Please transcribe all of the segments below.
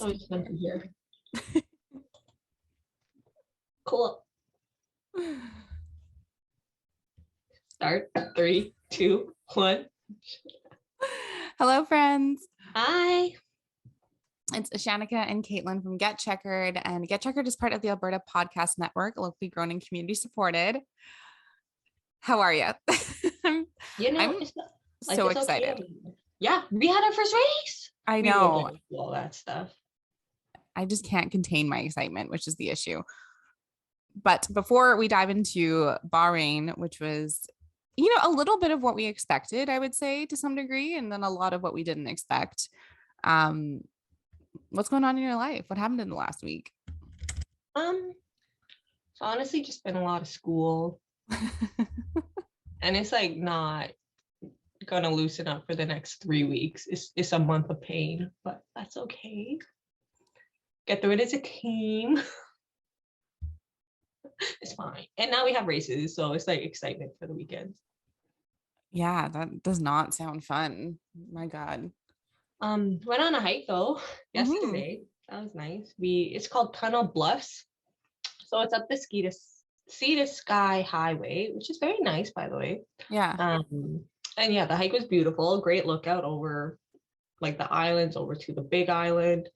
So it's fun to hear. Cool. Start. 3, 2, 1. Hello, friends. Hi. It's Shanika and Caitlin from Get Checkered, and Get Checkered is part of the Alberta Podcast Network, locally grown and community supported. How are you? I'm so excited. Okay. Yeah, we had our first race. I know. All that stuff. I just can't contain my excitement, which is the issue. But before we dive into Bahrain, which was, a little bit of what we expected, I would say, to some degree, and then a lot of what we didn't expect. What's going on in your life? What happened in the last week? So honestly, just been a lot of school. And it's like not gonna loosen up for the next 3 weeks. It's a month of pain, but that's okay. Get through it as a team. It's fine. And now we have races, so it's like excitement for the weekends. Yeah, that does not sound fun. My God. Went on a hike though yesterday. That was nice. It's called Tunnel Bluffs. So it's up the Sea to Sky Highway, which is very nice, by the way. Yeah. And yeah, the hike was beautiful. Great lookout over like the islands over to the big island.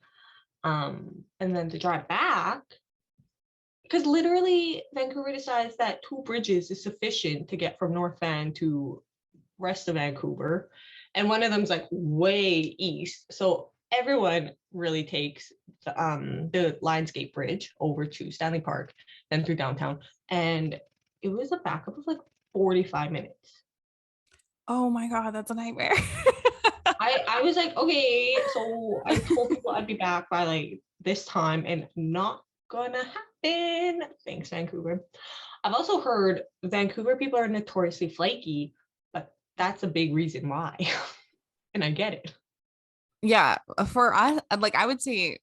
And then to drive back, because literally Vancouver decides that 2 bridges is sufficient to get from North Van to rest of Vancouver. And one of them's like way east. So everyone really takes the Lionsgate Bridge over to Stanley Park, then through downtown. And it was a backup of like 45 minutes. Oh my God, that's a nightmare. I was like, okay, so I told people I'd be back by like this time, and not gonna happen. Thanks, Vancouver. I've also heard Vancouver people are notoriously flaky, but that's a big reason why. And I get it. Yeah, for us, like I would say,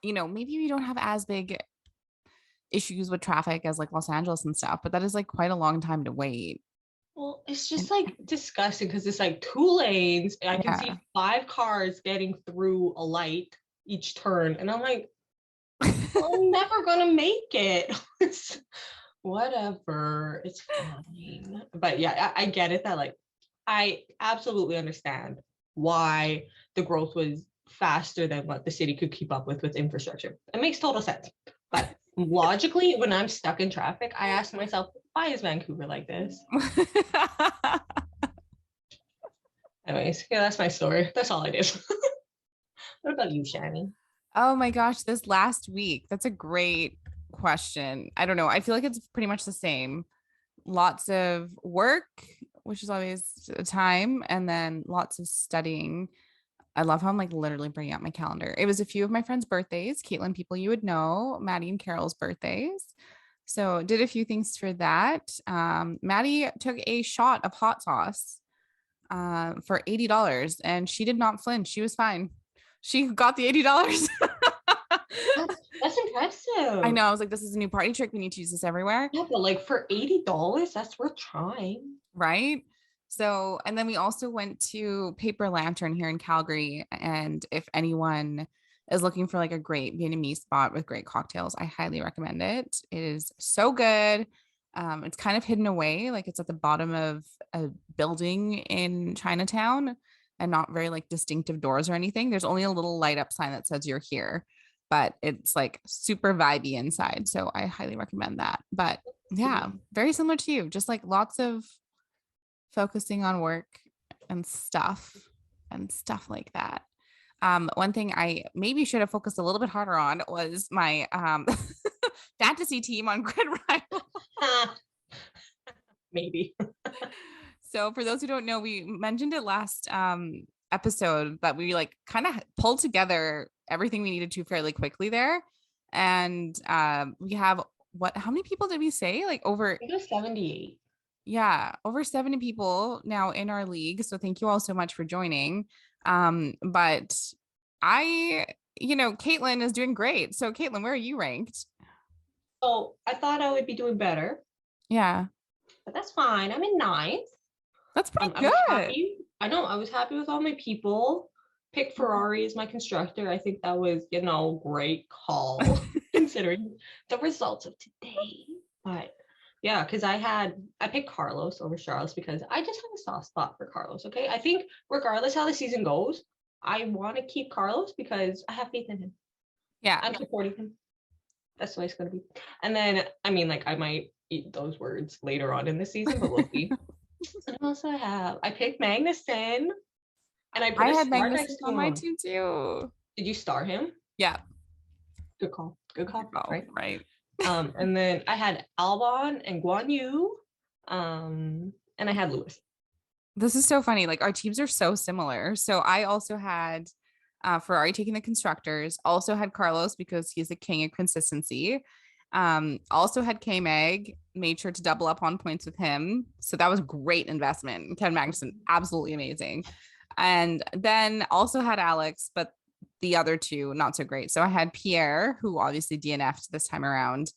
maybe we don't have as big issues with traffic as like Los Angeles and stuff, but that is like quite a long time to wait. Well, it's just like disgusting because it's like 2 lanes. And I can see 5 cars getting through a light each turn. And I'm like, I'm never gonna make it. Whatever, it's fine. But yeah, I get it that like I absolutely understand why the growth was faster than what the city could keep up with infrastructure. It makes total sense. But logically, when I'm stuck in traffic, I ask myself, why is Vancouver like this? Anyways, yeah, that's my story. That's all I did. What about you, Shani? Oh my gosh, this last week. That's a great question. I don't know. I feel like it's pretty much the same. Lots of work, which is always a time, and then lots of studying. I love how I'm like literally bringing out my calendar. It was a few of my friends' birthdays, Caitlin, people you would know, Maddie and Carol's birthdays. So did a few things for that. Maddie took a shot of hot sauce for $80, and she did not flinch. She was fine. She got the $80. That's impressive. I know. I was like, this is a new party trick. We need to use this everywhere. Yeah, but like for $80, that's worth trying. Right. So, and then we also went to Paper Lantern here in Calgary. And if anyone is looking for like a great Vietnamese spot with great cocktails, I highly recommend it. It is so good. It's kind of hidden away, like it's at the bottom of a building in Chinatown and not very like distinctive doors or anything. There's only a little light up sign that says you're here, but it's like super vibey inside. So I highly recommend that. But yeah, very similar to you, just like lots of focusing on work and stuff like that. One thing I maybe should have focused a little bit harder on was my fantasy team on Grid Rival. Maybe. So for those who don't know, we mentioned it last episode that we like kind of pulled together everything we needed to fairly quickly there. And we have how many people did we say? Like over 78. Yeah, over 70 people now in our league. So thank you all so much for joining. But Caitlin is doing great. So Caitlin, where are you ranked? Oh, I thought I would be doing better. Yeah. But that's fine. I'm in 9th. That's pretty good. I know. I was happy with all my people. picked Ferrari as my constructor. I think that was, great call considering the results of today. But yeah, because I picked Carlos over Charles because I just have a soft spot for Carlos. Okay. I think regardless how the season goes, I want to keep Carlos because I have faith in him. Yeah. I'm supporting him. That's the way it's gonna be. And then I mean, like, I might eat those words later on in the season, but we'll see. And also I picked Magnussen and I put I a had star Magnussen next to on my him. team too. Did you star him? Yeah. Good call. Good call. Oh, Right. right. And then I had Albon and Guan Yu. And I had Lewis. This is so funny. Like our teams are so similar. So I also had Ferrari taking the constructors, also had Carlos because he's the king of consistency. Also had K-Mag, made sure to double up on points with him. So that was a great investment. Kevin Magnussen, absolutely amazing. And then also had Alex, but the other two, not so great. So I had Pierre, who obviously DNF'd this time around.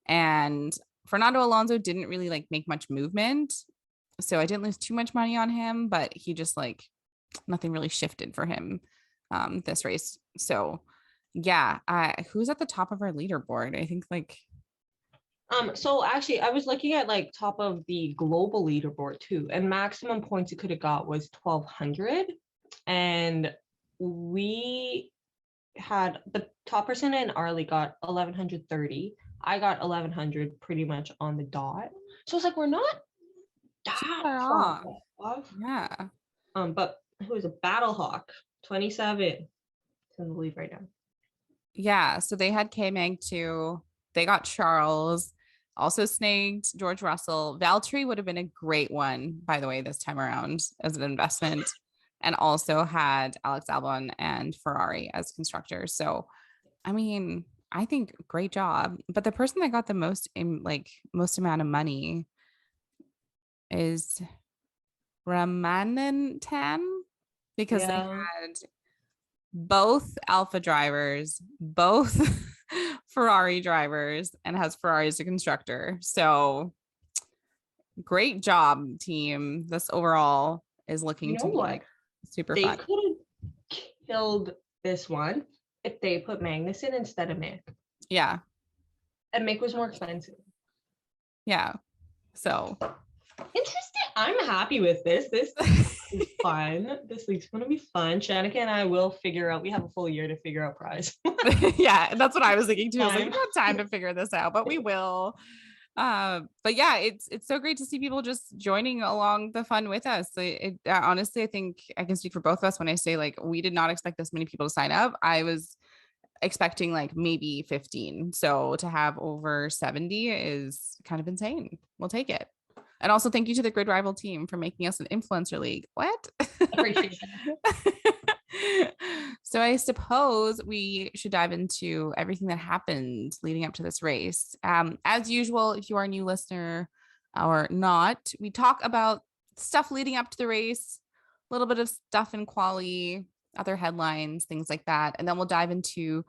And Fernando Alonso didn't really like make much movement. So I didn't lose too much money on him, but he just like nothing really shifted for him this race. So yeah, who's at the top of our leaderboard? I think like so actually I was looking at like top of the global leaderboard too, and maximum points it could have got was 1,200, and we had the top person in Arlie got 1,130. I got 1,100 pretty much on the dot. So it's like we're not that far far off. off. Yeah. But who is a Battlehawk 27? It's in the lead right now. Yeah. So they had K-Mag too. They got Charles, also snagged George Russell. Valtteri would have been a great one, by the way, this time around as an investment. And also had Alex Albon and Ferrari as constructors. So, I mean, I think great job. But the person that got the most most amount of money is Ramanan Tan because they had both Alpha drivers, both Ferrari drivers, and has Ferrari as a constructor. So great job, team. This overall is looking to be like super they fun. could have killed this one if they put Magnussen instead of Mick. Yeah. And Mick was more expensive. Yeah. So interesting. I'm happy with this. This is fun. This week's gonna be fun. Shanika and I will figure out. We have a full year to figure out prize. Yeah, that's what I was thinking too. I was like, we don't have time to figure this out, but we will. But yeah, it's so great to see people just joining along the fun with us. Honestly, I think I can speak for both of us when I say like we did not expect this many people to sign up. I was expecting like maybe 15. So to have over 70 is kind of insane. We'll take it. And also thank you to the Grid Rival team for making us an influencer league. What? Appreciate that. So I suppose we should dive into everything that happened leading up to this race. As usual, if you are a new listener or not, we talk about stuff leading up to the race, a little bit of stuff in quali, other headlines, things like that. And then we'll dive into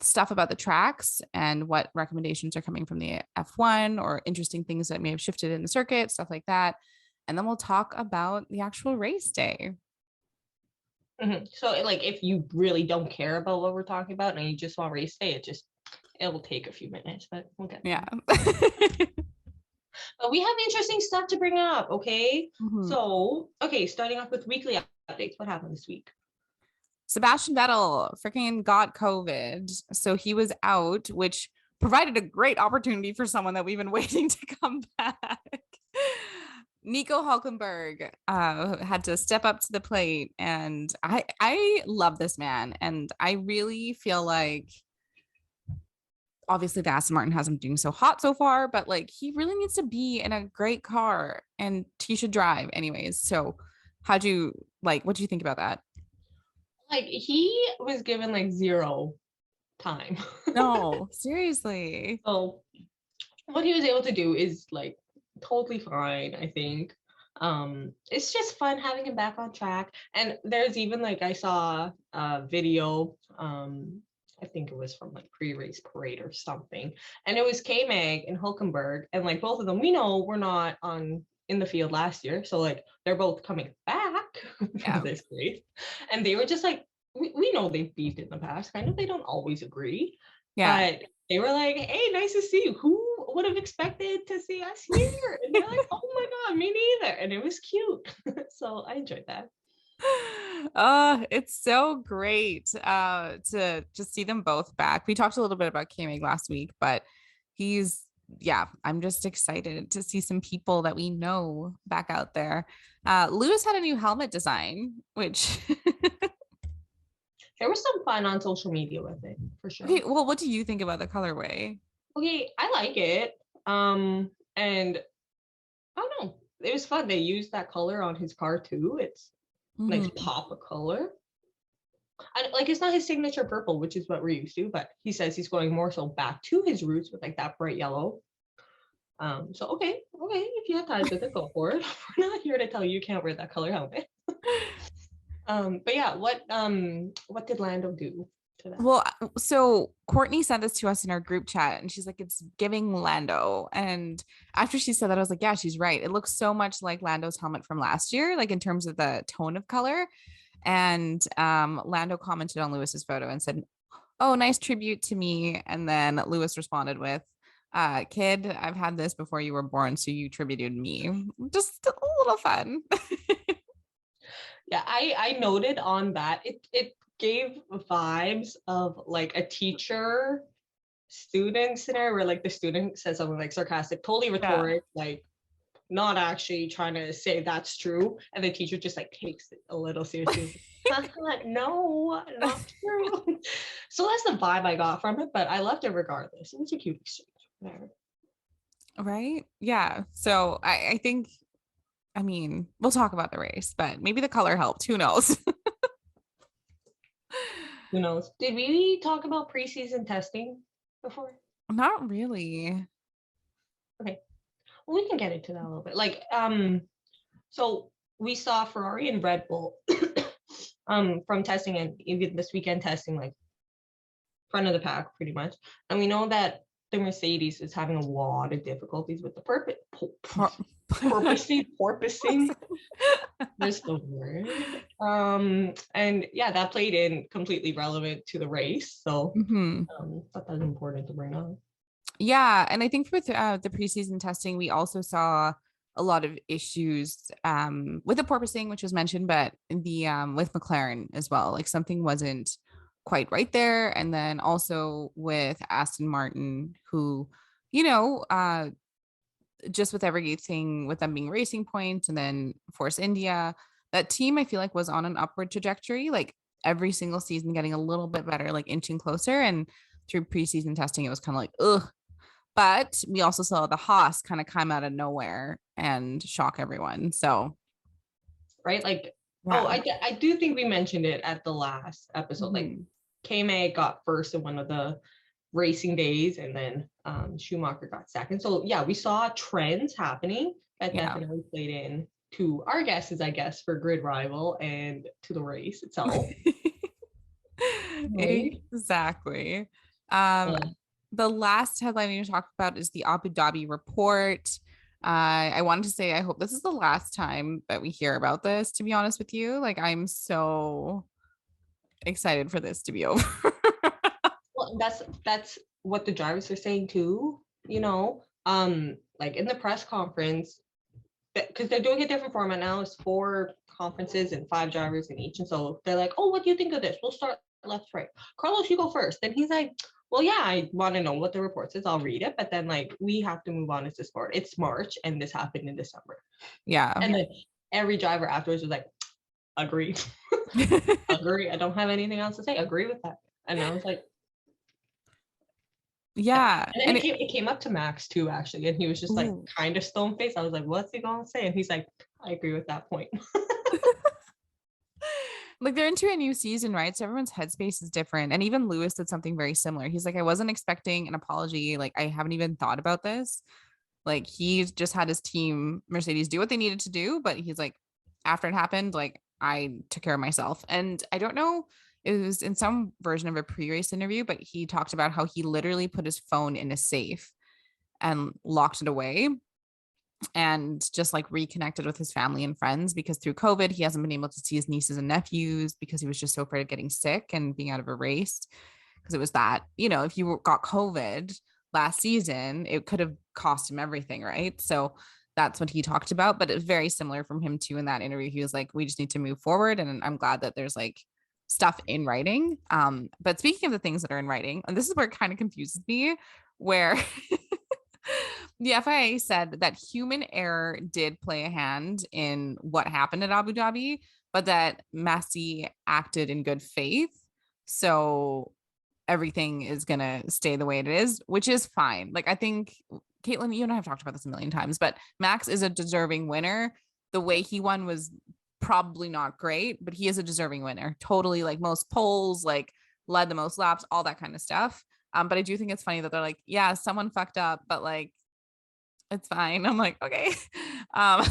stuff about the tracks and what recommendations are coming from the F1 or interesting things that may have shifted in the circuit, stuff like that. And then we'll talk about the actual race day. Mm-hmm. So like if you really don't care about what we're talking about and you just want race day, it will take a few minutes, but we'll get there. Yeah. But we have interesting stuff to bring up, okay? Mm-hmm. So, okay, starting off with weekly updates. What happened this week? Sebastian Vettel freaking got COVID. So he was out, which provided a great opportunity for someone that we've been waiting to come back. Nico Hulkenberg had to step up to the plate. And I love this man. And I really feel like obviously the Aston Martin hasn't been doing so hot so far, but like he really needs to be in a great car and he should drive anyways. So what do you think about that? Like he was given like zero time. No, seriously. So what he was able to do is like totally fine, I think. It's just fun having him back on track. And there's even like I saw a video, I think it was from like pre-race parade or something, and it was K-Mag and Hulkenberg, and like both of them we know were not in the field last year, so like they're both coming back for this race, and they were just like we know they've beefed in the past. Kind of, they don't always agree, Yeah. but they were like, "Hey, nice to see you. Who would have expected to see us here?" And they're like, "Oh my god, me neither." And it was cute, so I enjoyed that. It's so great to just see them both back. We talked a little bit about K-Mag last week, but he's yeah, I'm just excited to see some people that we know back out there. Lewis had a new helmet design, which There was some fun on social media with it for sure. okay, well, what do you think about the colorway? Okay, I like it. And I don't know, it was fun. They used that color on his car too. It's nice Mhm. pop of color. And like it's not his signature purple, which is what we're used to, but he says he's going more so back to his roots with like that bright yellow. So okay, if you have ties with it, go for it. We're not here to tell you can't wear that color helmet. But yeah, what did Lando do to that? Well, so Courtney sent this to us in our group chat and she's like, it's giving Lando. And after she said that, I was like, yeah, she's right. It looks so much like Lando's helmet from last year, like in terms of the tone of color. And Lando commented on Lewis's photo and said, oh, nice tribute to me. And then Lewis responded with, kid, I've had this before you were born, so you tributed me. Just a little fun. Yeah, I noted on that it gave vibes of like a teacher student scenario where like the student says something like sarcastic, totally Yeah. rhetoric, like not actually trying to say that's true, and the teacher just like takes it a little seriously. No, not true. So that's the vibe I got from it, but I loved it regardless. It was a cute exchange. There. Right. Yeah. So I think, I mean, we'll talk about the race, but maybe the color helped. Who knows? Who knows? Did we talk about preseason testing before? Not really. Okay, well, we can get into that a little bit. Like, so we saw Ferrari and Red Bull from testing and even this weekend testing, like front of the pack pretty much. And we know that the Mercedes is having a lot of difficulties with the porpoising. There's the word. And yeah, that played in completely relevant to the race. So Mhm. thought that was important to bring up. Yeah, and I think with the preseason testing, we also saw a lot of issues with the porpoising, which was mentioned, but the with McLaren as well. Like something wasn't quite right there, and then also with Aston Martin, who, you know, just with everything with them being racing points, and then Force India, that team I feel like was on an upward trajectory. Like every single season, getting a little bit better, like inching closer, and through preseason testing, it was kind of like, ugh, but we also saw the Haas kind of come out of nowhere and shock everyone. So, Right? Like, oh, yeah. I do think we mentioned it at the last episode. Like, Mhm. K-Mag got first in one of the racing days, and then Schumacher got second. So yeah, we saw trends happening that Yeah. definitely played in to our guesses, I guess, for grid rival and to the race itself. Right? Exactly. Um, Uh, the last headline we talked about is the Abu Dhabi report. I wanted to say I hope this is the last time that we hear about this, to be honest with you. Like I'm so excited for this to be over. well, that's what the drivers are saying too. You know, like in the press conference, because they're doing a different format now. It's 4 conferences and 5 drivers in each. And so they're like, oh, what do you think of this? We'll start left, right. Carlos, you go first. Then he's like, well, yeah, I want to know what the report says. I'll read it. But then like we have to move on as the sport. It's March and this happened in December. Yeah. And then every driver afterwards was like, agree. Agree. I don't have anything else to say. Agree with that. And I was like, yeah. Yeah. And then And it came up to Max too, actually. And he was just like ooh. kind of stone faced. I was like, what's he gonna say? And he's like, I agree with that point. Like they're into a new season, right? So everyone's headspace is different. And even Lewis did something very similar. He's like, I wasn't expecting an apology. Like, I haven't even thought about this. Like, he's just had his team, Mercedes, do what they needed to do. But he's like, after it happened, like, I took care of myself. And I don't know, it was in some version of a pre race interview, but he talked about how he literally put his phone in a safe and locked it away. and just like reconnected with his family and friends, because through COVID, he hasn't been able to see his nieces and nephews because he was just so afraid of getting sick and being out of a race. Because it was that, if you got COVID last season, it could have cost him everything, right? So that's what he talked about. But it's very similar from him too in that interview. He was like, we just need to move forward. And I'm glad that there's like stuff in writing. But speaking of the things that are in writing, and this is where it kind of confuses me, where the FIA said that human error did play a hand in what happened at Abu Dhabi, but that Messi acted in good faith. So everything is going to stay the way it is, which is fine. Like, I think, Caitlin, you and I have talked about this a million times, but Max is a deserving winner. The way he won was probably not great, but he is a deserving winner. Totally, like most polls, like led the most laps, all that kind of stuff. But I do think it's funny that they're like, yeah, someone fucked up, but like, it's fine. I'm like, okay. Um,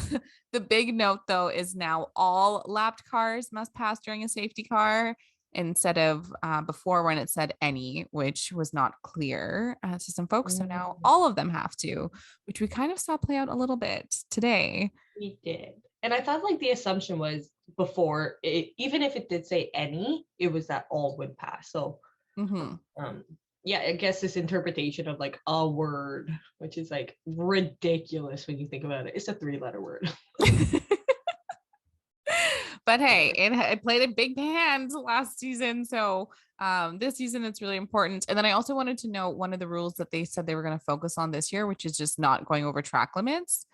the big note though is now all lapped cars must pass during a safety car, instead of before when it said any, which was not clear to some folks. So now all of them have to, which we kind of saw play out a little bit today. We did. And I thought like the assumption was before, even if it did say any, it was that all would pass. So yeah, I guess this interpretation of like a word, which is like ridiculous when you think about it. It's a 3-letter word. But hey, it played a big hand last season. So this season, it's really important. And then I also wanted to know one of the rules that they said they were going to focus on this year, which is just not going over track limits,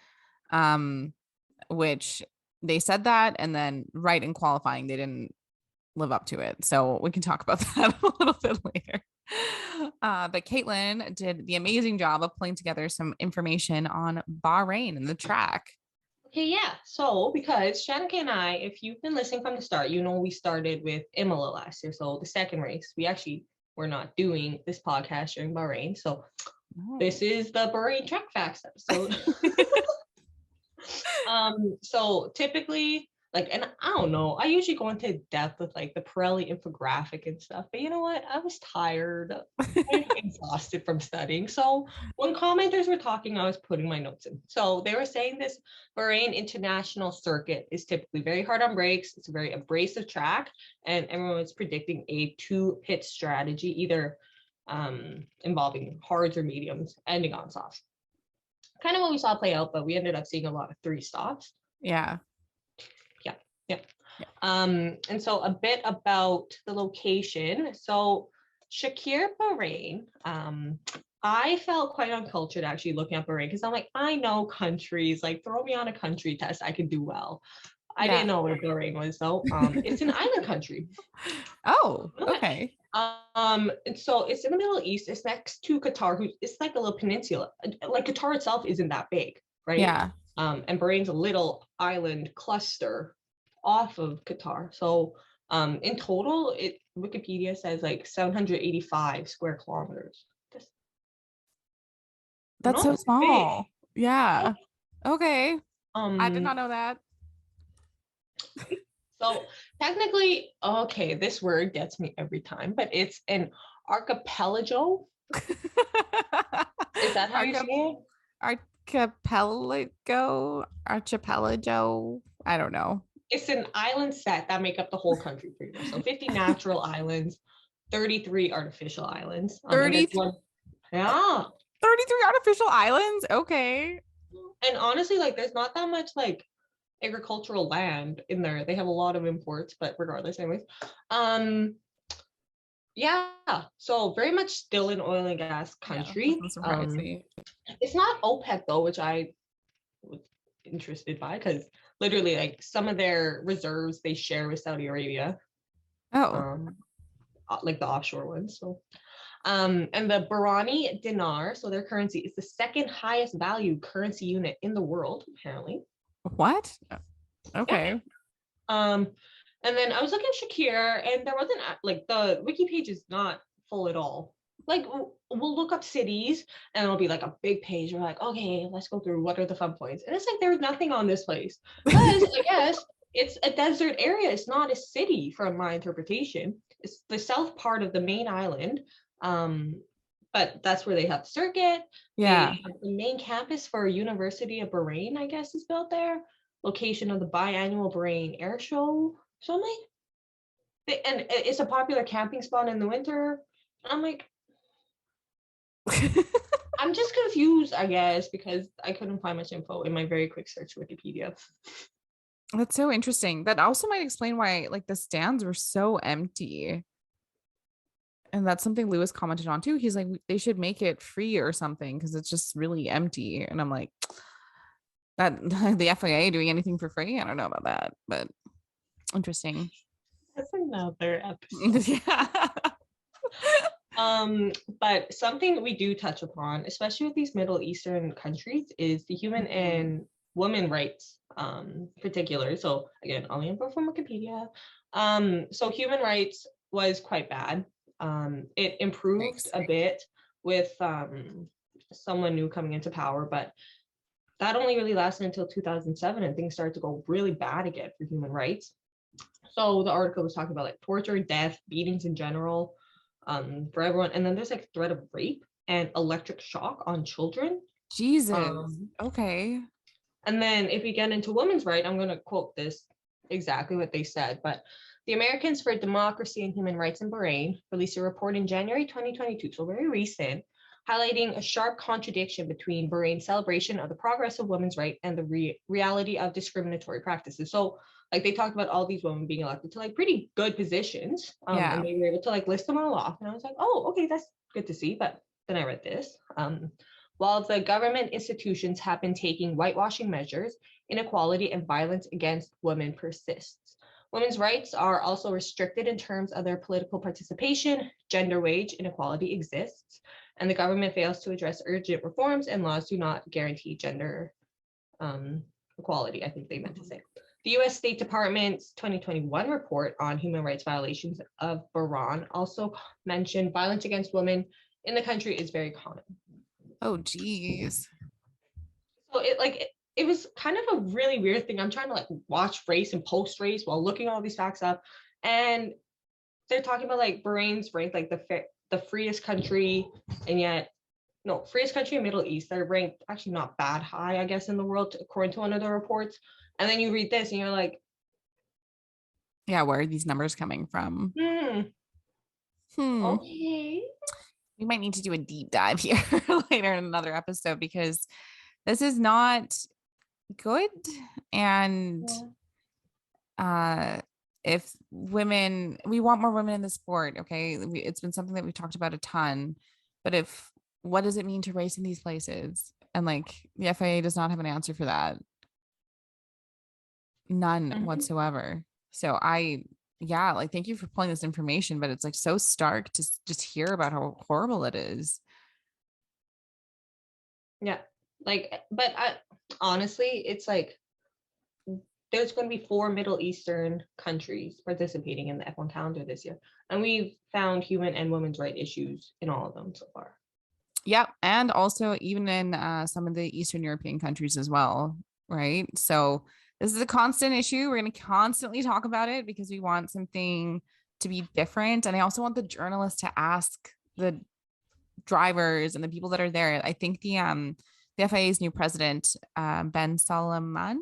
which they said that. And then right in qualifying, they didn't live up to it. So we can talk about that a little bit later. But Caitlin did the amazing job of pulling together some information on Bahrain and the track. Okay, yeah. So because Shanika and I, if you've been listening from the start, we started with Imola last year. So the second race, we actually were not doing this podcast during Bahrain. So this is the Bahrain track facts episode. So typically, like, and I don't know, I usually go into depth with like the Pirelli infographic and stuff, but you know what? I was tired, exhausted from studying. So when commenters were talking, I was putting my notes in. So they were saying this Bahrain International Circuit is typically very hard on brakes. It's a very abrasive track, and everyone was predicting a 2-pit strategy, either involving hards or mediums, ending on softs. Kind of what we saw play out, but we ended up seeing a lot of 3 stops. Yeah. And so a bit about the location. So Shakir, Bahrain, I felt quite uncultured actually looking at Bahrain, because I'm like, I know countries, like throw me on a country test, I could do well. I didn't know where Bahrain was though. It's an island country. Oh, okay. And so it's in the Middle East. It's next to Qatar, it's like a little peninsula. Like Qatar itself isn't that big, right? Yeah. And Bahrain's a little island cluster off of Qatar. So in total, Wikipedia says like 785 square kilometers. That's so small. Big. Yeah. Okay. I did Um, not know that. So technically, okay, this word gets me every time, but it's an archipelago. Is that how you say it? Archipelago. I don't know. It's an island set that make up the whole country pretty much. So 50 natural islands, 33 artificial islands. 33 yeah. 33 artificial islands? Okay. And honestly, like there's not that much like agricultural land in there. They have a lot of imports, but regardless, anyways. Yeah, so very much still an oil and gas country. It's not OPEC though, which I was interested by, because literally like some of their reserves they share with Saudi Arabia. Like the offshore ones. So and the Bahraini dinar, so their currency is the second highest value currency unit in the world, apparently. What? Okay. Yeah. And then I was looking at Shakir, and there wasn't like the wiki page is not full at all. Like we'll look up cities, and it'll be like a big page. We're like, okay, let's go through what are the fun points. And it's like there's nothing on this place, because I guess it's a desert area. It's not a city, from my interpretation. It's the south part of the main island. but that's where they have the circuit. Yeah. They have the main campus for University of Bahrain, I guess, is built there. Location of the biannual Bahrain Air Show, something. And it's a popular camping spot in the winter. I'm like, I'm just confused, I guess, because I couldn't find much info in my very quick search Wikipedia. That's so interesting. That also might explain why like the stands were so empty. And that's something Lewis commented on too. He's like, they should make it free or something because it's just really empty. And I'm like, that the FIA doing anything for free? I don't know about that, but interesting. That's another episode. Yeah. But something we do touch upon, especially with these Middle Eastern countries, is the human and women rights, particular. So again, only info from Wikipedia. So human rights was quite bad. It improved a bit with someone new coming into power, but that only really lasted until 2007, and things started to go really bad again for human rights. So the article was talking about like torture, death, beatings in general, for everyone. And then there's like threat of rape and electric shock on children. Jesus. Okay. And then if we get into women's right, I'm going to quote this exactly what they said, but the Americans for Democracy and Human Rights in Bahrain released a report in January 2022, so very recent, highlighting a sharp contradiction between Bahrain's celebration of the progress of women's rights and the reality of discriminatory practices. So like they talked about all these women being elected to like pretty good positions, and they were able to like list them all off. And I was like, oh, okay, that's good to see. But then I read this. While the government institutions have been taking whitewashing measures, inequality and violence against women persists. Women's rights are also restricted in terms of their political participation. Gender wage inequality exists, and the government fails to address urgent reforms, and laws do not guarantee gender equality, I think they meant to say. The US State Department's 2021 report on human rights violations of Bahrain also mentioned violence against women in the country is very common. Oh, geez. So it was kind of a really weird thing. I'm trying to like watch race and post race while looking all these facts up, and they're talking about like Bahrain's ranked like the freest country, and yet no, freest country in Middle East. They're ranked actually not bad high, I guess, in the world according to one of the reports. And then you read this and you're like, yeah, where are these numbers coming from? Okay. We might need to do a deep dive here later in another episode because this is not good. And if women, we want more women in the sport, okay? It's been something that we've talked about a ton, but what does it mean to race in these places? And like the FIA does not have an answer for that. None whatsoever. So like, thank you for pulling this information, but it's like so stark to just hear about how horrible it is. Yeah. But honestly, it's like, there's going to be 4 Middle Eastern countries participating in the F1 calendar this year. And we've found human and women's right issues in all of them so far. Yep. And also even in some of the Eastern European countries as well. Right. So this is a constant issue. We're going to constantly talk about it because we want something to be different. And I also want the journalists to ask the drivers and the people that are there. I think the FIA's new president, Ben Salamun,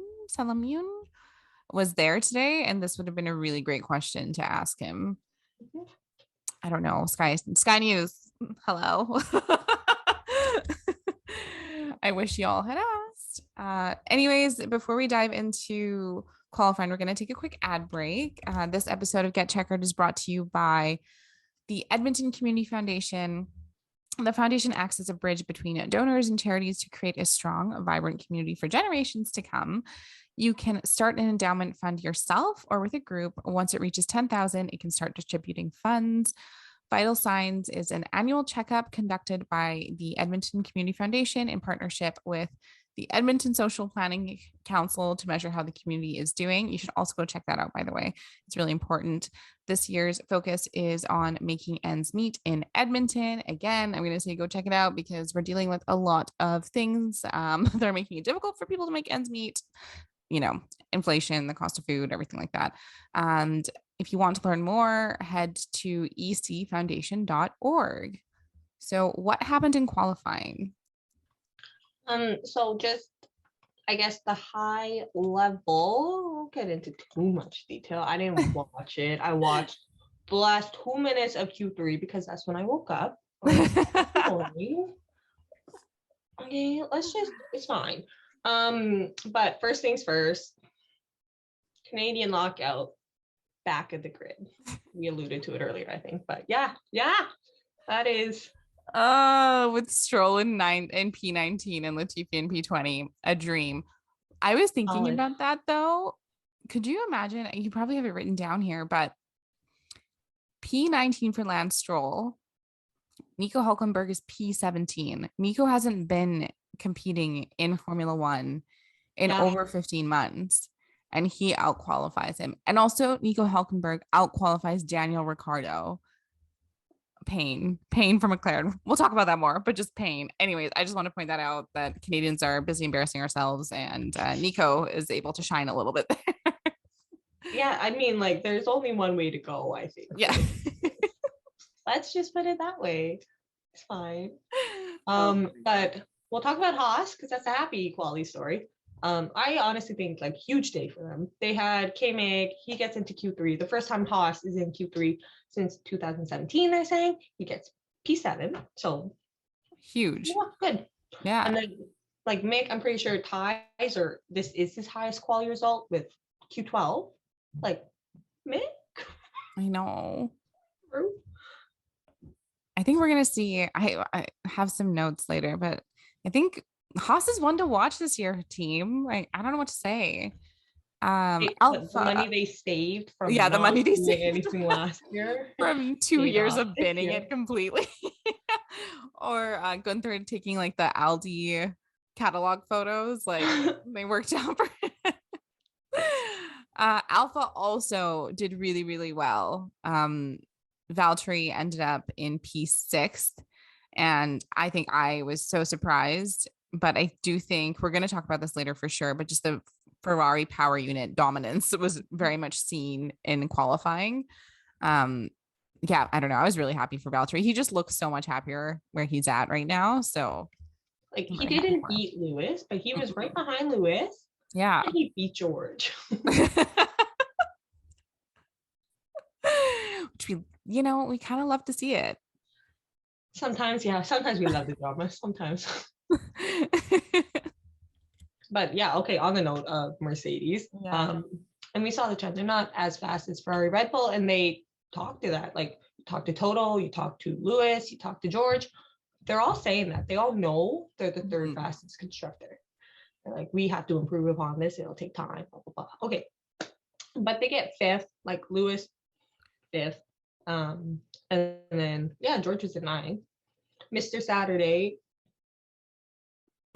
was there today. And this would have been a really great question to ask him. I don't know. Sky News. Hello. I wish y'all had asked. Anyways, before we dive into qualifying, we're going to take a quick ad break. This episode of Get Checkered is brought to you by the Edmonton Community Foundation. The foundation acts as a bridge between donors and charities to create a strong, vibrant community for generations to come. You can start an endowment fund yourself or with a group. Once it reaches 10,000, it can start distributing funds. Vital Signs is an annual checkup conducted by the Edmonton Community Foundation in partnership with the Edmonton Social Planning Council to measure how the community is doing. You should also go check that out, by the way. It's really important. This year's focus is on making ends meet in Edmonton. Again, I'm going to say go check it out because we're dealing with a lot of things that are making it difficult for people to make ends meet. You know, inflation, the cost of food, everything like that. And if you want to learn more, head to ecfoundation.org. So what happened in qualifying? So just I guess the high level, won't get into too much detail. I didn't watch it. I watched the last 2 minutes of Q3 because that's when I woke up. Okay, it's fine. But first things first, Canadian lockout back at the grid. We alluded to it earlier, I think, but yeah, that is. With Stroll in P19 and Latifi in P20, a dream. I was thinking about that though. Could you imagine? You probably have it written down here, but P19 for Lance Stroll. Nico Hulkenberg is P17. Nico hasn't been competing in Formula One in over 15 months, and he outqualifies him. And also, Nico Hulkenberg outqualifies Daniel Ricciardo. Pain for McLaren. We'll talk about that more, but just pain. Anyways, I just want to point that out that Canadians are busy embarrassing ourselves, and Nico is able to shine a little bit there. Yeah, I mean, like, there's only one way to go, I think. Yeah. Let's just put it that way. It's fine. But we'll talk about Haas because that's a happy equality story. I honestly think like huge day for them. They had K-Mag, he gets into Q3. The first time Haas is in Q3 since 2017, they're saying. He gets P7. So huge. Yeah, good. Yeah. And then like Mick, I'm pretty sure ties or this is his highest quality result with Q12. Like Mick. I know. I think we're gonna see. I have some notes later, but I think Haas is one to watch this year, team. Like, I don't know what to say. The money they saved from the money they saved anything last year from 2 years of binning it completely, or Gunther taking like the Aldi catalog photos, like they worked out for it. Alpha also did really, really well. Valtteri ended up in P6, and I think I was so surprised, but I do think we're going to talk about this later for sure, but just the Ferrari power unit dominance was very much seen in qualifying. Yeah, I don't know. I was really happy for Valtteri. He just looks so much happier where he's at right now. So like he didn't beat Lewis, but he was right behind Lewis. Yeah. And he beat George. Which we kind of love to see it. Sometimes we love the drama. Sometimes. But yeah, okay, on the note of Mercedes, and we saw the trend. They're not as fast as Ferrari, Red Bull, and they talk to that. Like, you talk to Toto, you talk to Lewis, you talk to George. They're all saying that. They all know they're the third fastest constructor. They're like, we have to improve upon this. It'll take time, blah, blah, blah. Okay. But they get fifth, like Lewis, fifth. And then, George was at 9th. Mr. Saturday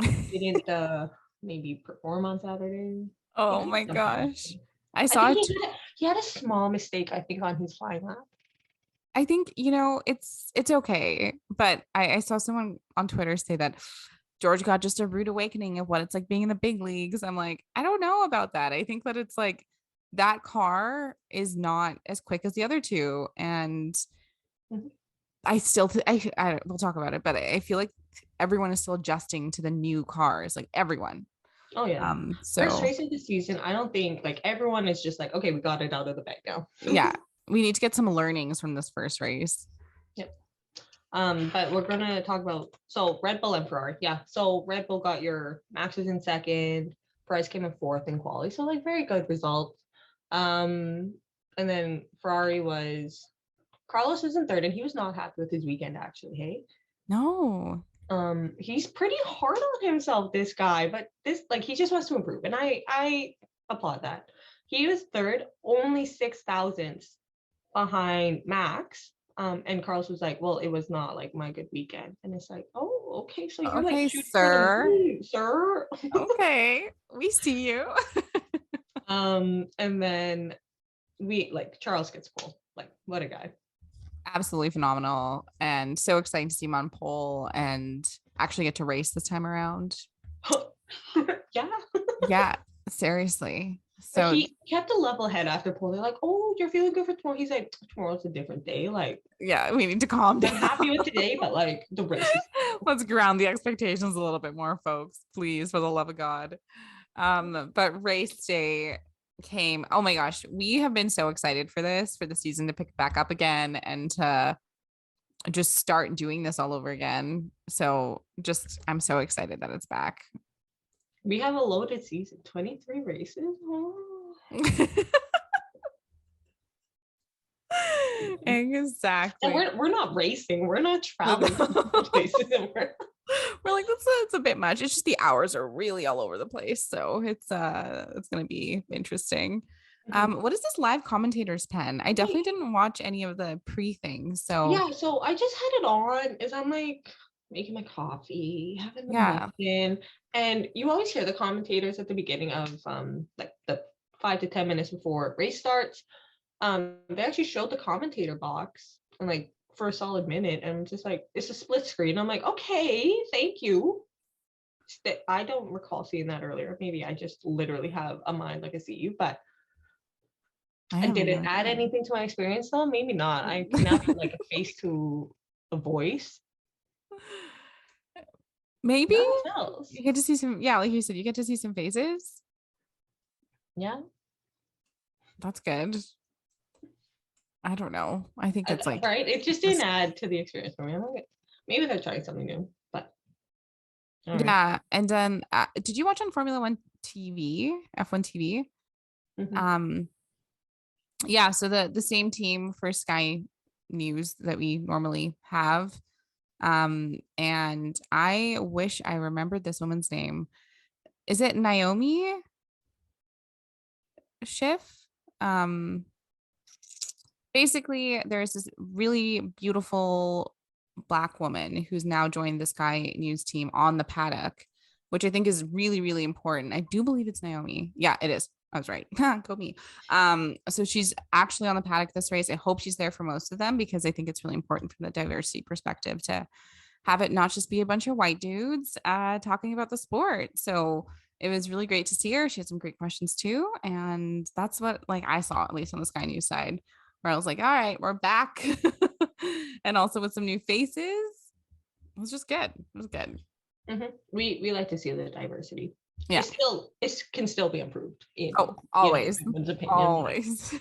didn't maybe perform on Saturday. Oh my gosh. I saw he had a small mistake, I think, on his flying lap. I think, it's okay. But I saw someone on Twitter say that George got just a rude awakening of what it's like being in the big leagues. I'm like, I don't know about that. I think that it's like that car is not as quick as the other two. And I still, we'll talk about it, but I feel like everyone is still adjusting to the new cars, like everyone. Oh yeah. So first race of the season, I don't think like everyone is just like, okay, we got it out of the bag now. Yeah, we need to get some learnings from this first race. Yep. But we're gonna talk about Red Bull and Ferrari. Yeah. So Red Bull got your Max was in second, Price came in fourth in quality. So like very good results. And then Ferrari Carlos was in third, and he was not happy with his weekend actually. Hey. No. He's pretty hard on himself, this guy, but this like he just wants to improve, and I applaud that. He was third, only 6 thousandths behind Max. And Carlos was like, well, it was not like my good weekend. And it's like, oh, okay, so you're okay, like, sir. Okay, we see you. And then Charles gets pole. Like, what a guy. Absolutely phenomenal, and so exciting to see him on pole and actually get to race this time around. Yeah. Yeah, seriously. But So he kept a level head after pole. They're like, "Oh, you're feeling good for tomorrow." He's like, "Tomorrow's a different day. Like, yeah, we need to calm I'm down. happy with today, but like the race is." Let's ground the expectations a little bit more, folks, please, for the love of God. But race day came. Oh my gosh, we have been so excited for the season to pick back up again and to just start doing this all over again. So just I'm so excited that it's back. We have a loaded season, 23 races. Oh. Exactly. And we're not racing. We're not traveling places. We're like, it's a bit much. It's just the hours are really all over the place. So it's gonna be interesting. What is this live commentators pen? I definitely didn't watch any of the Prix things. So Yeah, so I just had it on as I'm like making my coffee, having the yeah. muffin, and you always hear the commentators at the beginning of like the 5 to 10 minutes before race starts. They actually showed the commentator box and like for a solid minute, and I'm just like, it's a split screen. I'm like, okay, thank you. I don't recall seeing that earlier. Maybe I just literally have a mind like a CU, but I have did no it add idea. anything to my experience though? Maybe not. I can now put like a face to a voice. Maybe No, it tells. you get to see some, yeah, like you said, you get to see some faces. Yeah. That's good. I don't know. I think it's like Right. It just didn't add to the experience for me. I'm like, maybe they're trying something new, but all right. yeah. And then did you watch on Formula One TV, F1 TV? Mhm. Um, yeah, so the same team for Sky News that we normally have. And I wish I remembered this woman's name. Is it Naomi Schiff? Um, Basically, there's this really beautiful Black woman who's now joined the Sky News team on the paddock, which I think is really, really important. I do believe it's Naomi. Yeah, it is. I was right. Go me. So she's actually on the paddock this race. I hope she's there for most of them because I think it's really important from the diversity perspective to have it not just be a bunch of white dudes talking about the sport. So it was really great to see her. She had some great questions too. And that's what like I saw, at least on the Sky News side, where I was like, all right, we're back. And also with some new faces. It was just good. It was good. We like to see the diversity. Yeah. It can still be improved in Oh, always. everyone's opinion. Always.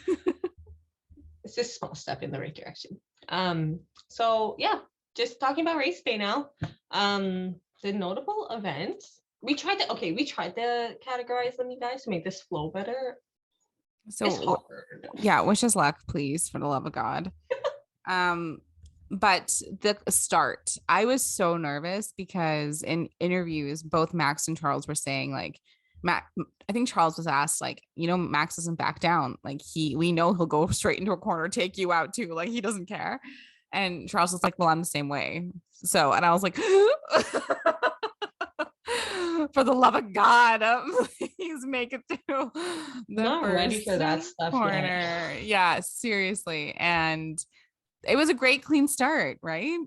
It's just a small step in the right direction. So yeah, just talking about race day now. The notable events. We tried to categorize them, you guys, to make this flow better. It's So hard. yeah, wish us luck, please, for the love of God. But the start, I was so nervous because in interviews, both Max and Charles were saying like, I think Charles was asked like, Max doesn't back down. Like we know he'll go straight into a corner, take you out too. Like he doesn't care. And Charles was like, well, I'm the same way. So, and I was like, for the love of God, please make it through the Not ready for that first stuff corner. yet. Yeah, seriously. And it was a great clean start, right?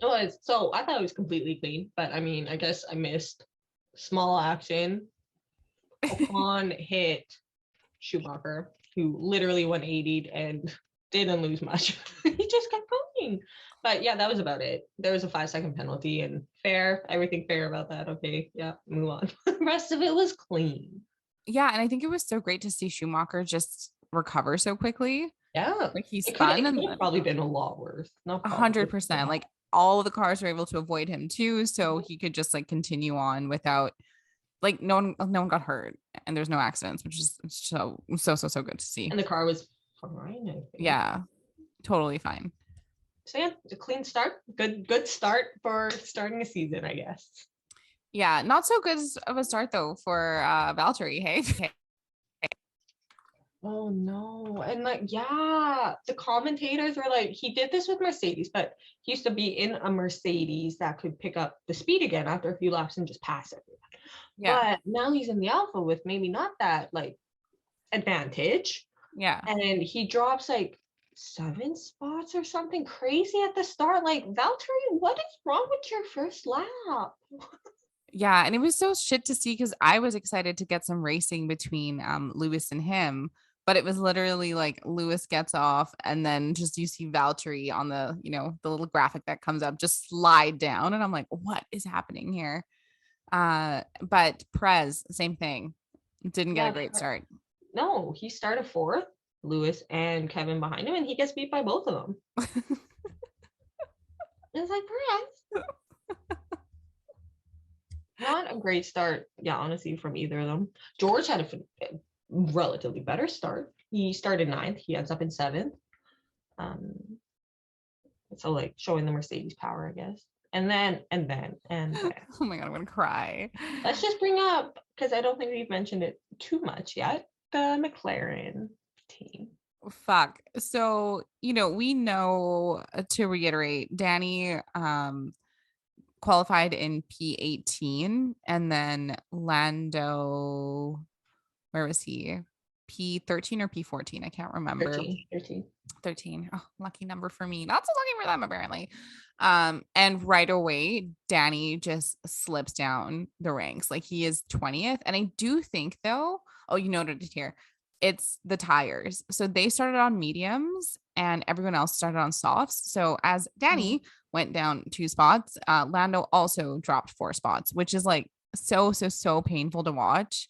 It was. So I thought it was completely clean, but I mean, I guess I missed small action. Ocon hit Schumacher, who literally 180'd and didn't lose much. He just kept going. But yeah, that was about it. There was a 5-second penalty and fair, everything fair about that. Okay, yeah, move on. The rest of it was clean. Yeah, and I think it was so great to see Schumacher just recover so quickly. Yeah, Like he it could spun and have probably been a lot worse. Not probably. 100%. Like all of the cars were able to avoid him too, so he could just like continue on without like no one got hurt and there's no accidents, which is so good to see. And the car was fine, I think. Yeah, totally fine. So yeah, a clean start. Good start for starting a season, I guess. Yeah, not so good of a start though for Valtteri. Hey. Oh no. And like, yeah, the commentators were like, he did this with Mercedes, but he used to be in a Mercedes that could pick up the speed again after a few laps and just pass everyone. Yeah. But now he's in the Alpha with maybe not that like advantage. Yeah. And he drops like 7 spots or something crazy at the start. Like, Valtteri, what is wrong with your first lap? Yeah, and it was so shit to see because I was excited to get some racing between Lewis and him, but it was literally like Lewis gets off and then just you see Valtteri on the, the little graphic that comes up just slide down and I'm like, what is happening here? But Prez, same thing. Didn't get a Yeah, great start. no, he started fourth, Lewis and Kevin behind him, and he gets beat by both of them. It's like, Perez. Not a great start, yeah, honestly, from either of them. George had a relatively better start. He started ninth. He ends up in seventh. Um, so like showing the Mercedes power, I guess. And then Oh my God, I'm gonna cry. let's just bring up, because I don't think we've mentioned it too much yet, the McLaren team. Fuck. So, we know to reiterate, Danny qualified in P18 and then Lando, where was he? P13 or P14? I can't remember. 13. 13. Oh, lucky number for me. Not so lucky for them, apparently. And right away, Danny just slips down the ranks. Like he is 20th. And I do think though, oh, you noted it here. It's the tires. So they started on mediums and everyone else started on softs. So as Danny went down 2 spots, Lando also dropped 4 spots, which is like so painful to watch.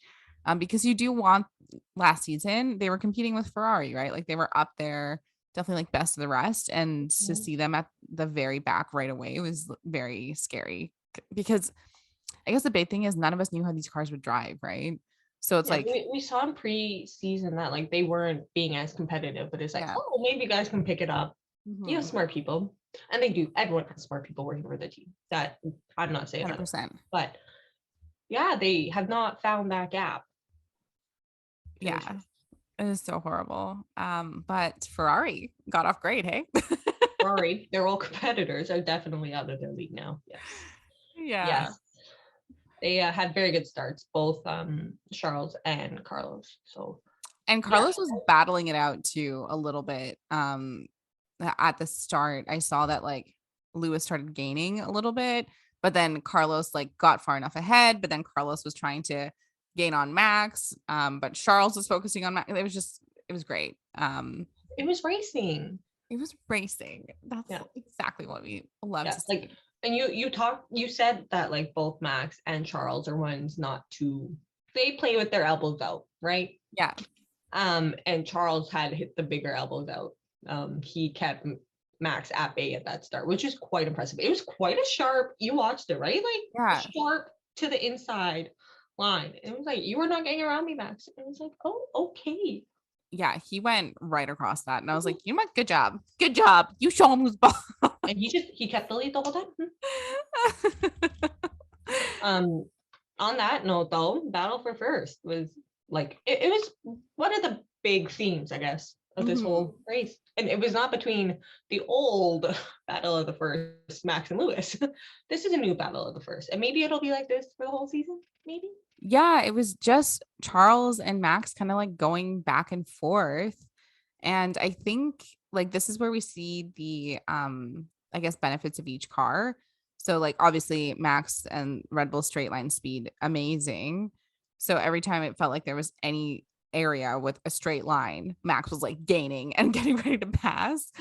Because you do want last season, they were competing with Ferrari, right? Like they were up there, definitely like best of the rest. And to see them at the very back right away was very scary because I guess the big thing is none of us knew how these cars would drive, right? So it's like we saw in pre-season that like they weren't being as competitive, but it's like, oh, maybe you guys can pick it up. You have smart people, and they do. Everyone has smart people working for the team. That I'm not saying 100%. But yeah, they have not found that gap. Yeah, it is so horrible. But Ferrari got off great, hey? Ferrari, they're all competitors, are definitely out of their league now. Yes. Yeah. Yes. They had very good starts, both Charles and Carlos. And Carlos was battling it out too a little bit. At the start, I saw that like Lewis started gaining a little bit, but then Carlos like got far enough ahead, but then Carlos was trying to gain on Max. But Charles was focusing on Max. It was great. It was racing. That's exactly what we love to see. Like, and you said that like both Max and Charles are ones not to, they play with their elbows out, right? Yeah. And Charles had hit the bigger elbows out. He kept Max at bay at that start, which is quite impressive. It was quite a sharp, you watched it, right? Like sharp to the inside line. It was like, you were not getting around me, Max. And it was like, oh, okay. Yeah, he went right across that. And I was like, you know what? Good job. Good job. You show him who's boss. And he kept the lead the whole time. On that note though, battle for first was like it was one of the big themes, I guess, of this whole race. And it was not between the old battle of the first, Max and Lewis. This is a new battle of the first. And maybe it'll be like this for the whole season, maybe. Yeah, it was just Charles and Max kind of like going back and forth. And I think like this is where we see the I guess benefits of each car. So like obviously Max and Red Bull straight line speed, amazing. So every time it felt like there was any area with a straight line, Max was like gaining and getting ready to pass.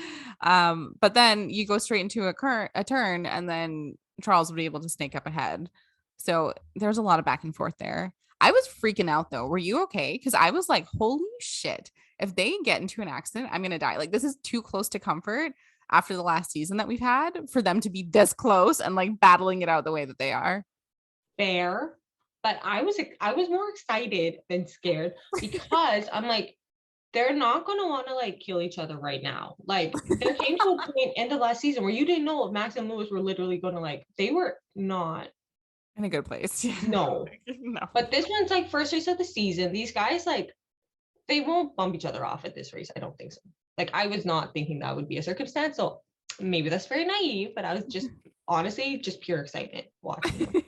But then you go straight into a turn and then Charles would be able to snake up ahead. So there's a lot of back and forth there. I was freaking out though. Were you okay? Because I was like, holy shit. If they get into an accident, I'm going to die. Like, this is too close to comfort after the last season that we've had for them to be this close and like battling it out the way that they are. Fair. But I was more excited than scared because I'm like, they're not going to want to like kill each other right now. Like there came to a point end of last season where you didn't know if Max and Lewis were literally going to like, they were not in a good place. No. No. But this one's like first race of the season. These guys like, they won't bump each other off at this race. I don't think so. Like I was not thinking that would be a circumstance. So maybe that's very naive, but I was just honestly just pure excitement watching them.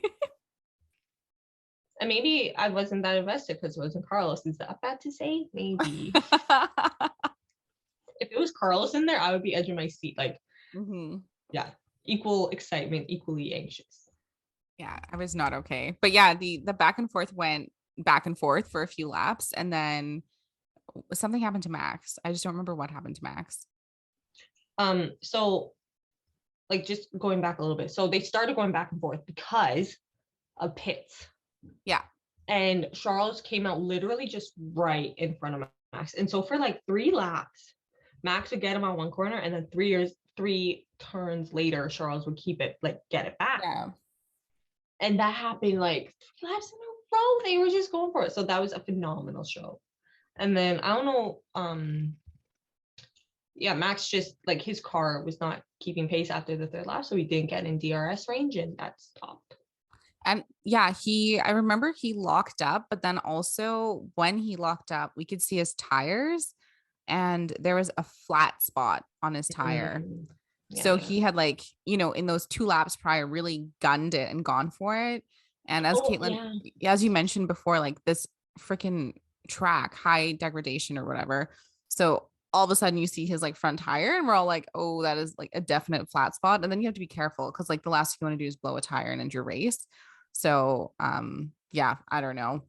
And maybe I wasn't that invested because it wasn't Carlos. Is that bad to say? Maybe. If it was Carlos in there, I would be edging my seat. Like, yeah, equal excitement, equally anxious. Yeah, I was not okay. But yeah, the back and forth went back and forth for a few laps, and then something happened to Max. I just don't remember what happened to Max. So like just going back a little bit. So they started going back and forth because of pits. Yeah. And Charles came out literally just right in front of Max. And so for like 3 laps, Max would get him on one corner, and then 3 turns later, Charles would keep it, like get it back. Yeah. And that happened like 3 laps in a row. They were just going for it. So that was a phenomenal show. And then I don't know, yeah, Max just like his car was not keeping pace after the 3rd lap, so he didn't get in DRS range, and that stopped. And yeah, I remember he locked up, but then also when he locked up, we could see his tires and there was a flat spot on his tire. So Yeah. he had like, in those 2 laps prior, really gunned it and gone for it. And as Oh Caitlin, yeah. as you mentioned before, like this freaking track, high degradation or whatever. So all of a sudden you see his like front tire and we're all like, oh, that is like a definite flat spot. And then you have to be careful because like the last thing you want to do is blow a tire and end your race. So yeah, I don't know.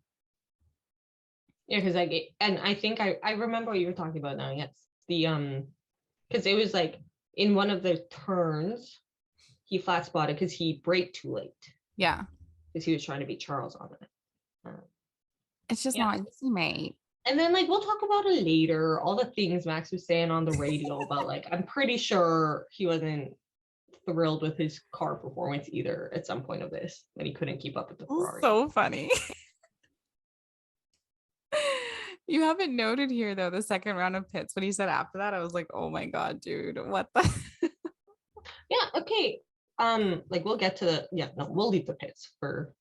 Yeah, because and I think I remember what you were talking about now. Yes, the because it was like in one of the turns he flat spotted because he braked too late Yeah. because he was trying to beat Charles on it. It's just Yeah, not easy, mate. and then like we'll talk about it later. All the things Max was saying on the radio, but like I'm pretty sure he wasn't thrilled with his car performance either at some point of this when he couldn't keep up with the Ferrari. So funny. You haven't noted here though the second round of pits. When he said after that, I was like, oh my God, dude, what the Yeah, okay. Like we'll get to the no, we'll leave the pits for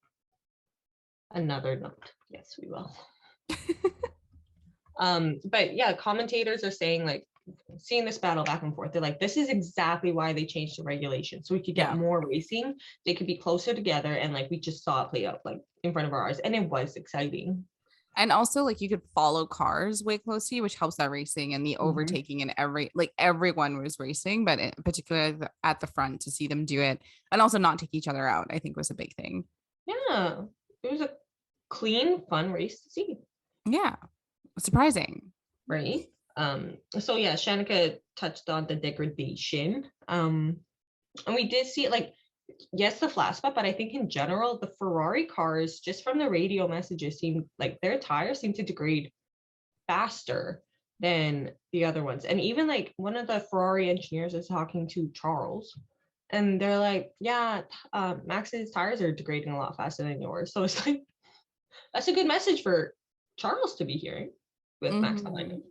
another note. Yes, we will. But yeah, commentators are saying like seeing this battle back and forth, they're like, this is exactly why they changed the regulation. So we could get Yeah. more racing, they could be closer together, and like we just saw it play out like in front of our eyes, and it was exciting. And also like you could follow cars way close to you, which helps that racing and the overtaking and everyone was racing, but particularly at the front to see them do it and also not take each other out, I think was a big thing. Yeah, it was a clean, fun race to see. Yeah. Surprising. Right. So yeah, Shanika touched on the degradation. And we did see it like, yes, the flat spot, but I think in general, the Ferrari cars, just from the radio messages, seem like their tires seem to degrade faster than the other ones. And even like one of the Ferrari engineers is talking to Charles, and they're like, yeah, Max's tires are degrading a lot faster than yours. So it's like, that's a good message for Charles to be hearing with Max behind him.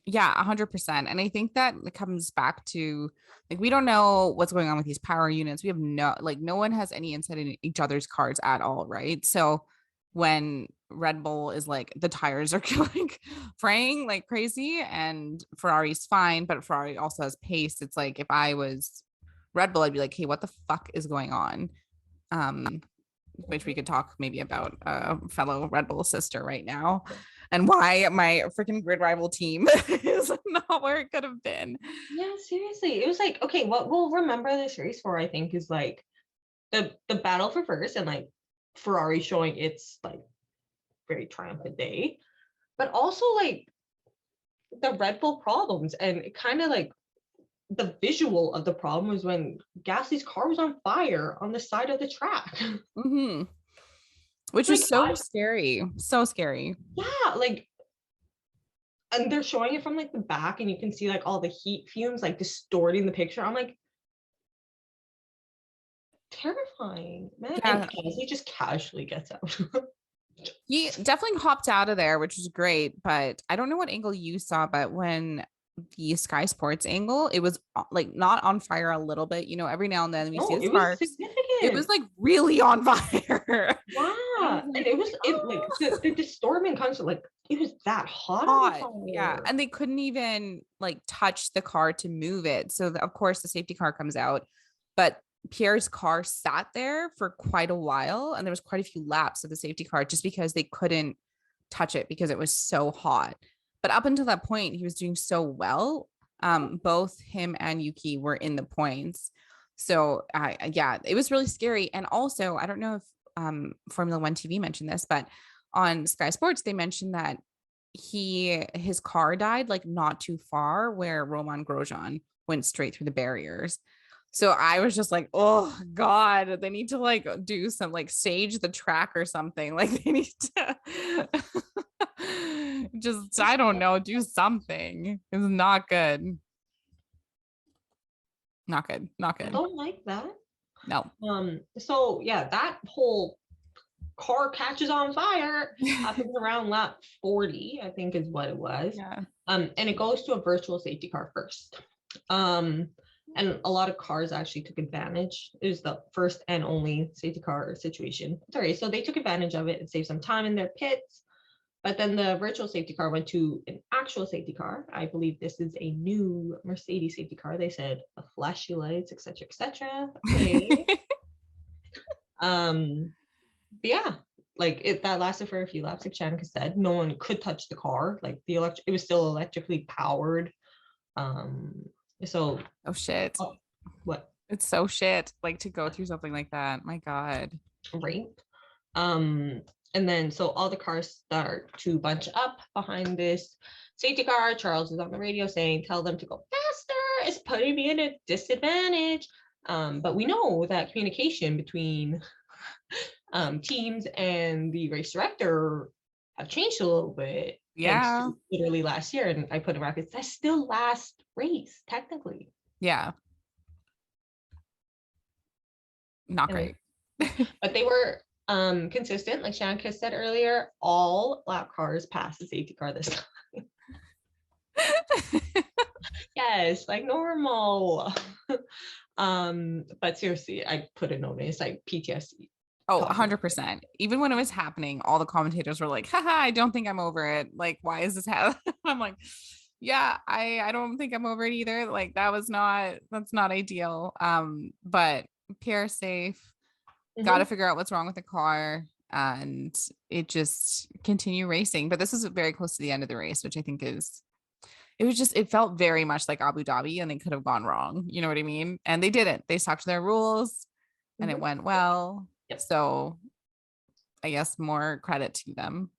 Yeah, 100%. And I think that it comes back to like, we don't know what's going on with these power units. We have no one has any insight in each other's cars at all. Right. So when Red Bull is like, the tires are like fraying like crazy and Ferrari's fine, but Ferrari also has pace. It's like, if I was Red Bull, I'd be like, hey, what the fuck is going on? Which we could talk maybe about a fellow Red Bull sister right now and why my freaking grid rival team is not where it could have been. Yeah, seriously. It was like, okay, what we'll remember this race for, I think, is like the battle for first and like Ferrari showing its like very triumphant day, but also like the Red Bull problems, and it kind of like the visual of the problem was when Gasly's car was on fire on the side of the track. Which was so scary. So scary. Yeah, like, and they're showing it from like the back, and you can see like all the heat fumes like distorting the picture. I'm like, terrifying, man. Yeah. And Gasly just casually gets out. He definitely hopped out of there, which was great. But I don't know what angle you saw, but when the Sky Sports angle, it was like not on fire a little bit, every now and then we see the sparks. It was like really on fire. Yeah, and it was like the distortion comes like it was that hot. Yeah, and they couldn't even like touch the car to move it. So of course the safety car comes out, but Pierre's car sat there for quite a while, and there was quite a few laps of the safety car just because they couldn't touch it because it was so hot. But up until that point, he was doing so well. Both him and Yuki were in the points. So yeah, it was really scary. And also, I don't know if Formula One TV mentioned this, but on Sky Sports, they mentioned that his car died like not too far where Roman Grosjean went straight through the barriers. So I was just like, oh God, they need to like do some like stage the track or something. Like they need to just, I don't know, do something. It's not good. Not good. Not I good. don't like that. No. So yeah, that whole car catches on fire happens around lap 40, I think is what it was. Yeah. And it goes to a virtual safety car first. And a lot of cars actually took advantage. It was the first and only safety car situation. Sorry, so they took advantage of it and saved some time in their pits. But then the virtual safety car went to an actual safety car. I believe this is a new Mercedes safety car. They said flashy lights, etc., etc. Okay. But yeah, like that lasted for a few laps. Like Shanika said, no one could touch the car. Like it was still electrically powered. So oh shit. What? It's so shit. Like to go through something like that. My God. Right. And then so all the cars start to bunch up behind this safety car. Charles is on the radio saying, "Tell them to go faster. It's putting me in a disadvantage." But we know that communication between teams and the race director have changed a little bit. Yeah. Literally last year, and I put in brackets, that's still last race technically. Yeah. Not great. But they were consistent, like Shanika said earlier. All lap cars passed the safety car this time. Yes, like normal. But seriously, I put a notice like PTSD. Oh, 100%. Even when it was happening, all the commentators were like, haha, I don't think I'm over it. Like, why is this happening? I'm like, yeah, I don't think I'm over it either. Like that's not ideal. But Pierre safe, got to figure out what's wrong with the car and it just continue racing. But this is very close to the end of the race, which I think it felt very much like Abu Dhabi and they could have gone wrong. You know what I mean? And they didn't. They stuck to their rules and it went well. Yep. So I guess more credit to them.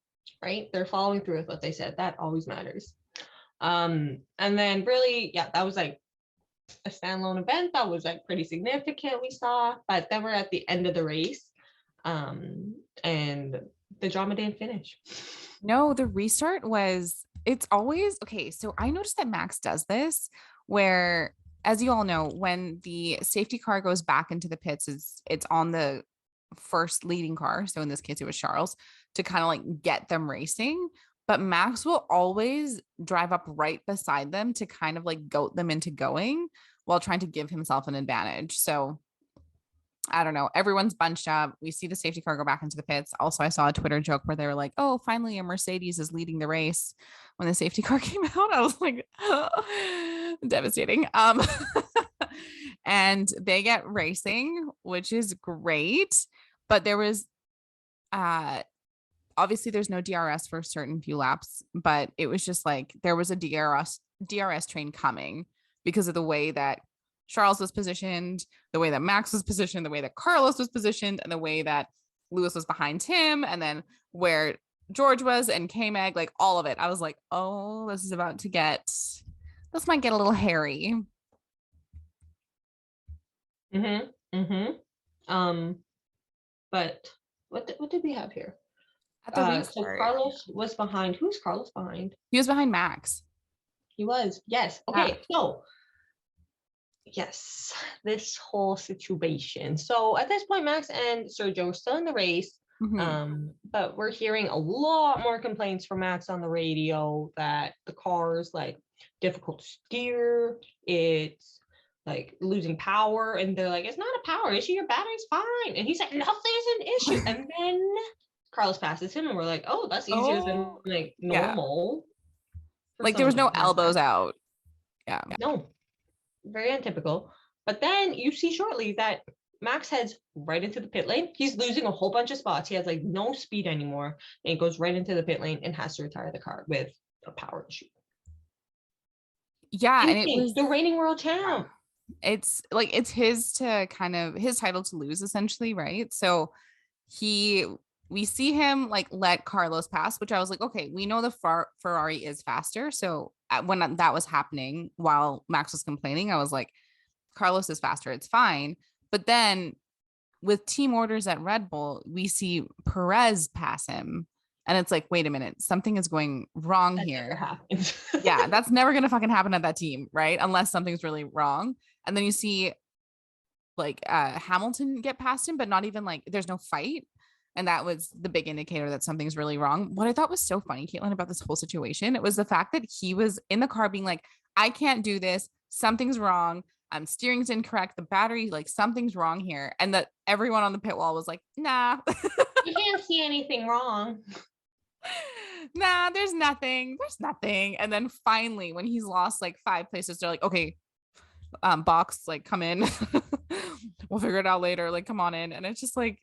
Right? They're following through with what they said. That always matters. And then really, yeah, that was like a standalone event that was like pretty significant we saw, but then we're at the end of the race and the drama didn't finish. No, the restart it's always okay. So I noticed that Max does this where, as you all know, when the safety car goes back into the pits, it's on the first leading car. So in this case, it was Charles to kind of like get them racing. But Max will always drive up right beside them to kind of like goat them into going while trying to give himself an advantage. So I don't know. Everyone's bunched up. We see the safety car go back into the pits. Also, I saw a Twitter joke where they were like, oh, finally a Mercedes is leading the race. When the safety car came out, I was like, oh, devastating. And they get racing, which is great. But there was obviously there's no DRS for a certain few laps, but it was just like there was a DRS train coming because of the way that Charles was positioned, the way that Max was positioned, the way that Carlos was positioned, and the way that Lewis was behind him, and then where George was and K-Mag, like all of it. I was like, oh, this might get a little hairy. But what did we have here? At the restart, so Carlos was behind. Who's Carlos behind? He was behind Max. He was. Yes. Okay. So yes, this whole situation. So at this point, Max and Sergio are still in the race. But we're hearing a lot more complaints from Max on the radio that the car is like difficult to steer. It's like losing power, and they're like, it's not a power issue, your battery's fine. And he's like, nothing's an issue. And then Carlos passes him, and we're like, oh, that's easier than like normal. Yeah. Like there was no elbows out. Yeah. No, very untypical. But then you see shortly that Max heads right into the pit lane. He's losing a whole bunch of spots. He has like no speed anymore, and he goes right into the pit lane and has to retire the car with a power issue. Yeah, and it was the reigning world champ. it's like it's his to kind of his title to lose essentially, right? So he we see him like let Carlos pass, which I was like, okay, we know the Ferrari is faster. So when that was happening while Max was complaining, I was like, Carlos is faster, it's fine. But then with team orders at Red Bull, we see Perez pass him. And it's like, wait a minute, something is going wrong That never here. happens. Yeah, that's never going to fucking happen at that team, right? Unless something's really wrong. And then you see like Hamilton get past him, but not even like there's no fight. And that was the big indicator that something's really wrong. What I thought was so funny, Caitlin, about this whole situation, it was the fact that he was in the car being like, I can't do this. Something's wrong. Steering's incorrect. The battery, like something's wrong here. And that everyone on the pit wall was like, nah, You can't see anything wrong. nah, there's nothing. There's nothing. And then finally, when he's lost like 5 places, they're like, okay, box, like come in. We'll figure it out later. Like, come on in. And it's just like,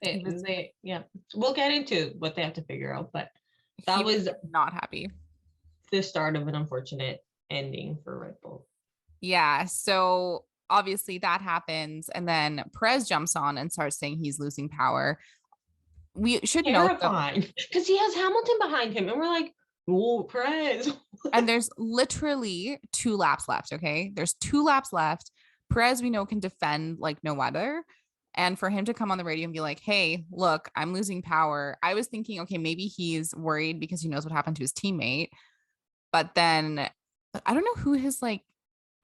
Yeah, we'll get into what they have to figure out, but that was not happy. The start of an unfortunate ending for Red Bull. Yeah, so obviously that happens, and then Perez jumps on and starts saying he's losing power. We should note because he has Hamilton behind him, and we're like, oh, Perez. And there's literally 2 laps left. Okay, there's 2 laps left. Perez, we know, can defend like no other. And for him to come on the radio and be like, hey, look, I'm losing power. I was thinking, okay, maybe he's worried because he knows what happened to his teammate. But then I don't know who his like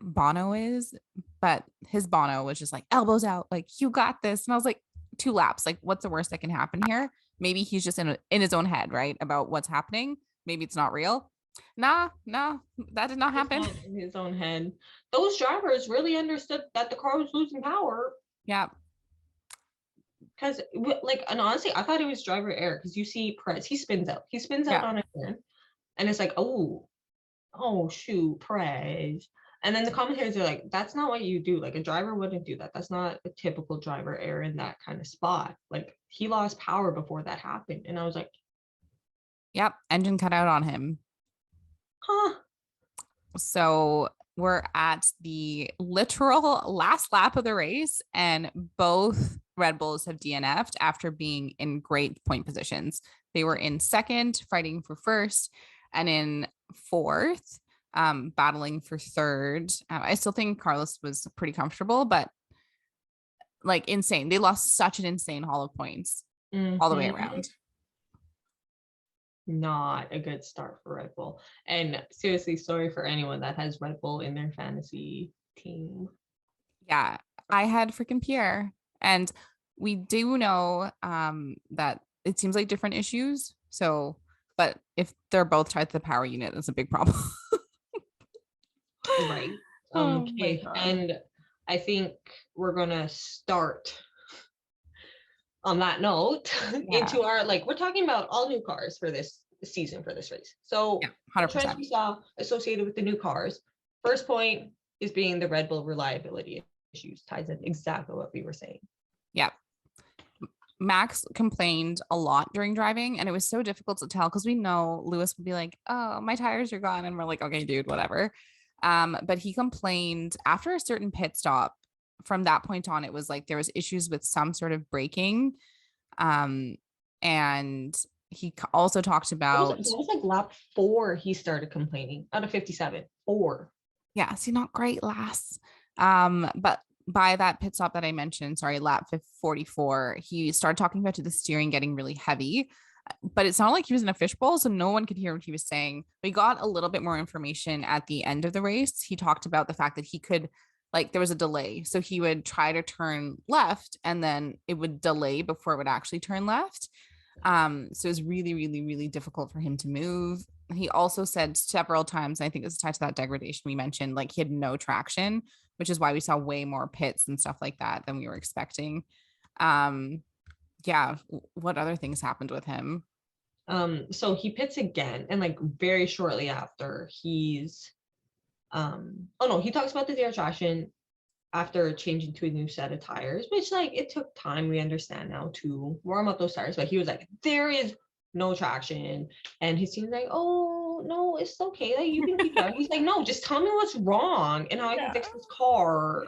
Bono is, but his Bono was just like, elbows out, like, you got this. And I was like, 2 laps, like, what's the worst that can happen here? Maybe he's just in his own head, right? About what's happening. Maybe it's not real. Nah, that did not happen. In his own head. Those drivers really understood that the car was losing power. Yeah. Because, like, and honestly, I thought it was driver error because you see Perez, he spins out on a turn, and it's like, oh, shoot, Perez. And then the commentators are like, that's not what you do. Like, a driver wouldn't do that. That's not a typical driver error in that kind of spot. Like, he lost power before that happened. And I was like, yep, engine cut out on him. Huh. So we're at the literal last lap of the race, and both Red Bulls have DNF'd after being in great point positions. They were in second, fighting for first, and in fourth, battling for third. I still think Carlos was pretty comfortable, but like insane. They lost such an insane haul of points all the way around. Not a good start for Red Bull. And seriously, sorry for anyone that has Red Bull in their fantasy team. Yeah, I had freaking Pierre. And we do know that it seems like different issues. So, but if they're both tied to the power unit, it's a big problem. Right. Okay. And I think we're gonna start on that note into our, like, we're talking about all new cars for this season, for this race. So 100% we saw associated with the new cars. First point is being the Red Bull reliability issues. Ties in exactly what we were saying. Yeah. Max complained a lot during driving, and it was so difficult to tell because we know Lewis would be like, oh, my tires are gone. And we're like, okay, dude, whatever. But he complained after a certain pit stop. From that point on, it was like there was issues with some sort of braking. And he also talked about... It was like lap 4 he started complaining out of 57. 4. Yeah, see, not great last. But by that pit stop that I mentioned, lap 44, he started talking about the steering getting really heavy, but it sounded like he was in a fishbowl, so no one could hear what he was saying. We got a little bit more information at the end of the race. He talked about the fact that he could, like, there was a delay, so he would try to turn left and then it would delay before it would actually turn left. So it was really, really, really difficult for him to move. He also said several times, I think it's tied to that degradation we mentioned, like he had no traction, which is why we saw way more pits and stuff like that than we were expecting. Yeah. What other things happened with him? So he pits again, and like very shortly after he's, he talks about the zero traction after changing to a new set of tires, which, like, it took time, we understand now, to warm up those tires, but he was like, there is no traction, and his team's like, oh, no, it's okay. Like, you can keep driving. He's like, no, just tell me what's wrong and how I can Yeah. fix this car.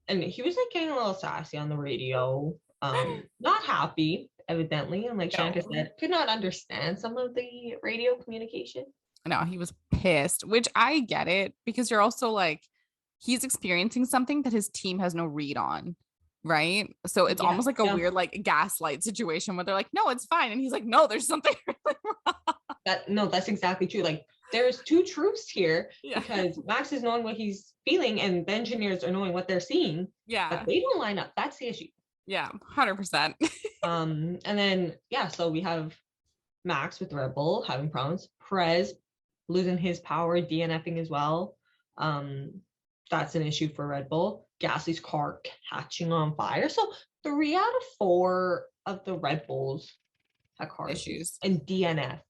And he was like getting a little sassy on the radio. Not happy, evidently. And like Shanika No. said, could not understand some of the radio communication. No, he was pissed, which I get it because you're also like, he's experiencing something that his team has no read on. Right. So it's Yeah, almost like a yeah. weird, like, gaslight situation where they're like, no, it's fine. And he's like, no, there's something really wrong. That's exactly true. Like, there's two truths here Yeah. because Max is knowing what he's feeling and the engineers are knowing what they're seeing, Yeah. but they don't line up. That's the issue. Yeah. 100%. And then yeah, so we have Max with Red Bull having problems, Perez losing his power, DNFing as well. That's an issue for Red Bull. Gasly's car catching on fire. So 3 out of 4 of the Red Bulls had car issues and DNF'd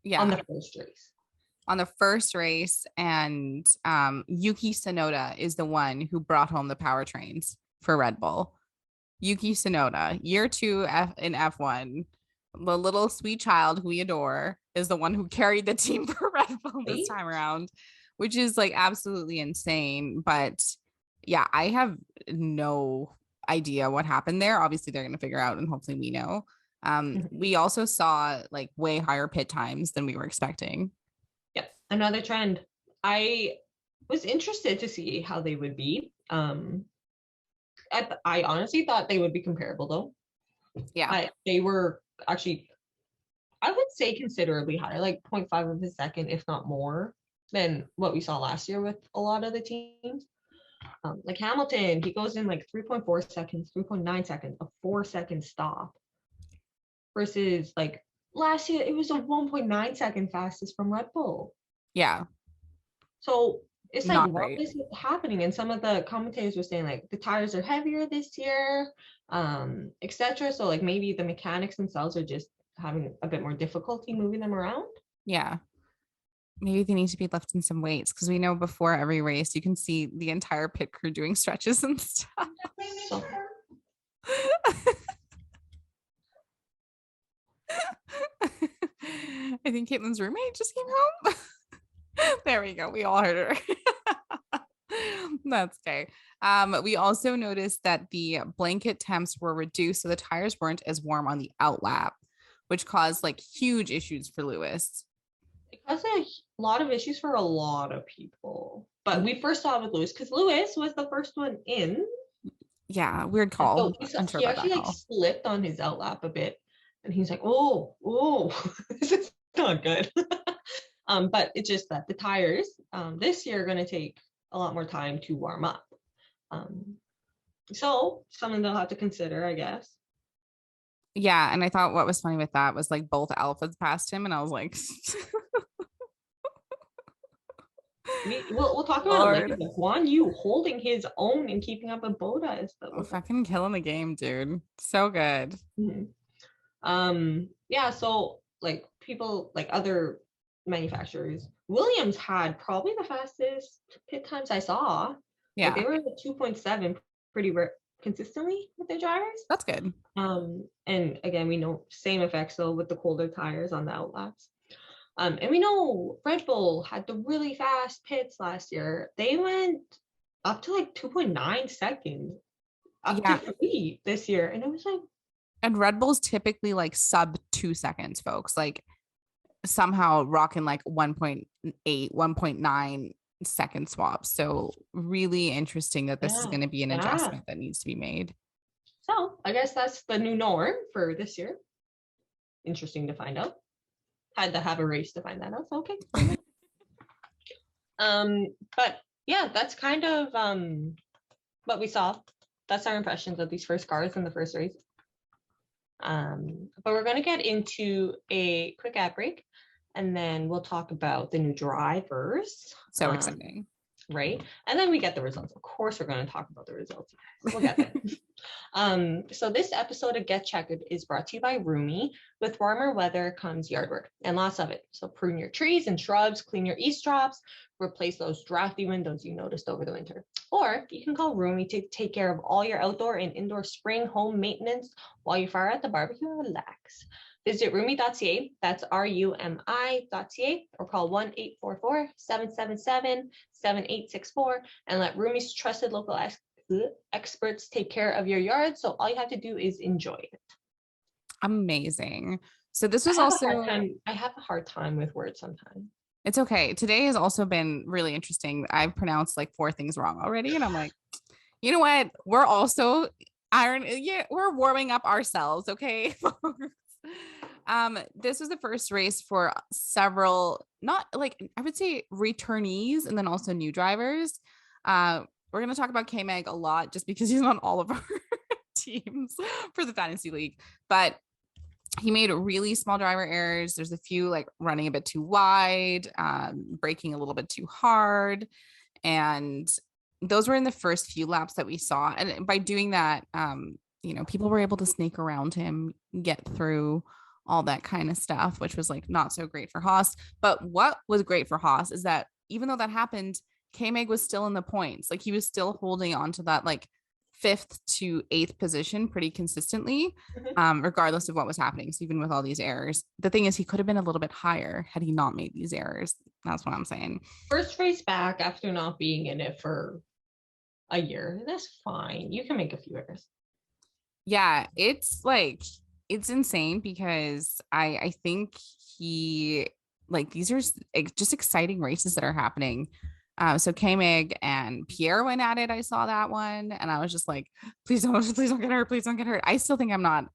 Yeah. on the first race. On the first race, and Yuki Tsunoda is the one who brought home the powertrains for Red Bull. Yuki Tsunoda, year 2 in F1, the little sweet child who we adore, is the one who carried the team for Red Bull this time around, which is like absolutely insane. But yeah, I have no idea what happened there. Obviously, they're going to figure out, and hopefully we know. We also saw like way higher pit times than we were expecting. Yep, another trend. I was interested to see how they would be. I honestly thought they would be comparable though. Yeah. They were actually, I would say, considerably higher, like 0.5 of a second, if not more, than what we saw last year with a lot of the teams. Like Hamilton, he goes in like 3.4 seconds, 3.9 seconds, a 4-second stop. Versus like last year, it was a 1.9 second fastest from Red Bull. Yeah. So it's like, Not what great. is happening? And some of the commentators were saying like the tires are heavier this year, etc. So like maybe the mechanics themselves are just having a bit more difficulty moving them around. Yeah. Maybe they need to be lifting some weights, because we know before every race you can see the entire pit crew doing stretches and stuff. So, I think Caitlin's roommate just came home. There we go. We all heard her. That's okay. We also noticed that the blanket temps were reduced, so the tires weren't as warm on the outlap, which caused like huge issues for Lewis. it caused a lot of issues for a lot of people. But we first saw it with Lewis because Lewis was the first one in. Yeah, weird call. So he actually like slipped on his outlap a bit, and he's like, "Oh, this is not good." But it's just that the tires this year are going to take a lot more time to warm up. So something they'll have to consider, I guess. Yeah, and I thought what was funny with that was like both alphas passed him, and I was like, we'll talk about it later. Guan Yu holding his own and keeping up with Boda is fucking killing the game, dude. So good. Mm-hmm. Yeah, so like people like other manufacturers, Williams had probably the fastest pit times I saw. Yeah, like, they were at 2.7 pretty consistently with their drivers. That's good. And again, we know same effects though with the colder tires on the outlaps. And we know Red Bull had the really fast pits last year. They went up to like 2.9 seconds, up to 3 this year, and it was like. And Red Bull's typically like sub 2 seconds, folks. Like somehow rocking like 1.8, 1.9 second swaps. So really interesting that this is going to be an adjustment that needs to be made. So I guess that's the new norm for this year. Interesting to find out. Had to have a race to find that out. So okay. But yeah, that's kind of what we saw. That's our impressions of these first cars in the first race. But we're going to get into a quick ad break, and then we'll talk about the new drivers. So exciting. Right? And then we get the results. Of course, we're going to talk about the results. We'll get there. So this episode of Get Checked is brought to you by Rumi. With warmer weather comes yard work, and lots of it. So prune your trees and shrubs, clean your eavesdrops, replace those drafty windows you noticed over the winter. Or you can call Rumi to take care of all your outdoor and indoor spring home maintenance while you fire at the barbecue and relax. Visit rumi.ca, that's RUMI.ca, or call 1-844-777-7864 and let Rumi's trusted local experts take care of your yard. So all you have to do is enjoy it. Amazing. So this was also, I have a hard time with words sometimes. it's okay. Today has also been really interesting. I've pronounced like 4 things wrong already. And I'm like, you know what? We're also we're warming up ourselves. Okay. This was the first race for several, not like I would say returnees and then also new drivers. We're going to talk about K-Mag a lot just because he's on all of our teams for the fantasy league, but he made really small driver errors. There's a few like running a bit too wide, braking a little bit too hard. And those were in the first few laps that we saw. And by doing that, people were able to snake around him, get through all that kind of stuff, which was like not so great for Haas. But what was great for Haas is that even though that happened, K-Mag was still in the points. Like he was still holding on to that like 5th to 8th position pretty consistently, regardless of what was happening. So even with all these errors, the thing is he could have been a little bit higher had he not made these errors. That's what I'm saying. First race back after not being in it for a year. That's fine. You can make a few errors. Yeah, it's insane because I think he like these are just exciting races that are happening. So K-Mag and Pierre went at it. I saw that one and I was just like, please don't get hurt. Please don't get hurt. I still think I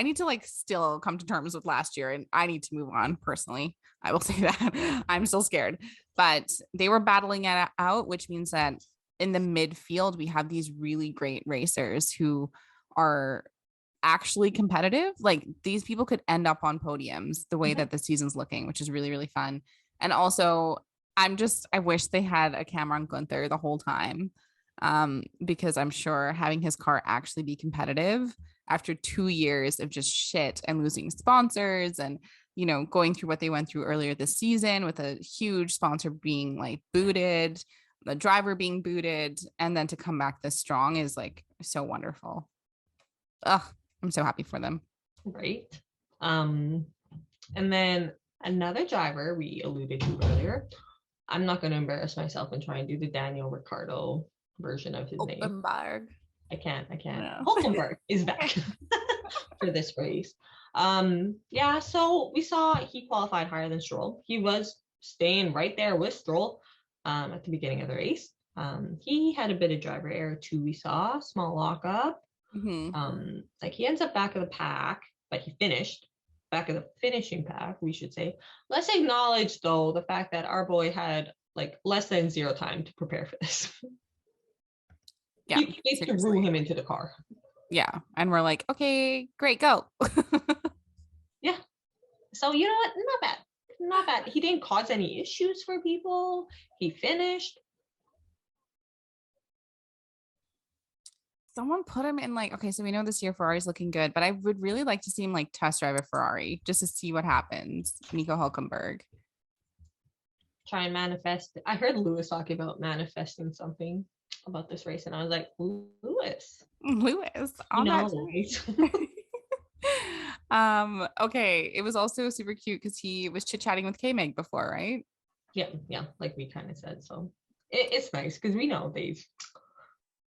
need to like still come to terms with last year and I need to move on personally. I will say that I'm still scared, but they were battling it out, which means that in the midfield, we have these really great racers who are actually competitive. Like these people could end up on podiums the way that the season's looking, which is really, really fun. And also I wish they had a Cameron Gunther the whole time, because I'm sure having his car actually be competitive after 2 years of just shit and losing sponsors and, going through what they went through earlier this season with a huge sponsor being like booted, the driver being booted, and then to come back this strong is like so wonderful. Ugh, I'm so happy for them. Right. And then another driver we alluded to earlier. I'm not going to embarrass myself and try and do the Daniel Ricciardo version of his name. Hulkenberg. I can't. No. Hulkenberg is back for this race. So we saw he qualified higher than Stroll. He was staying right there with Stroll at the beginning of the race. He had a bit of driver error too. We saw small lockup. Like he ends up back of the pack, but he finished back of the finishing pack, we should say. Let's acknowledge though the fact that our boy had like less than 0 time to prepare for this. Yeah, he threw him into the car. Yeah, and we're like, okay, great, go. Yeah, so you know what, not bad. He didn't cause any issues for people. He finished. Someone put him in like, okay, so we know this year Ferrari's looking good, but I would really like to see him like test drive a Ferrari just to see what happens. Nico Hulkenberg. Try and manifest. I heard Lewis talking about manifesting something about this race, and I was like, Lewis, okay, it was also super cute because he was chit-chatting with K-Mag before, right? Yeah, like we kind of said. So it's nice because we know they've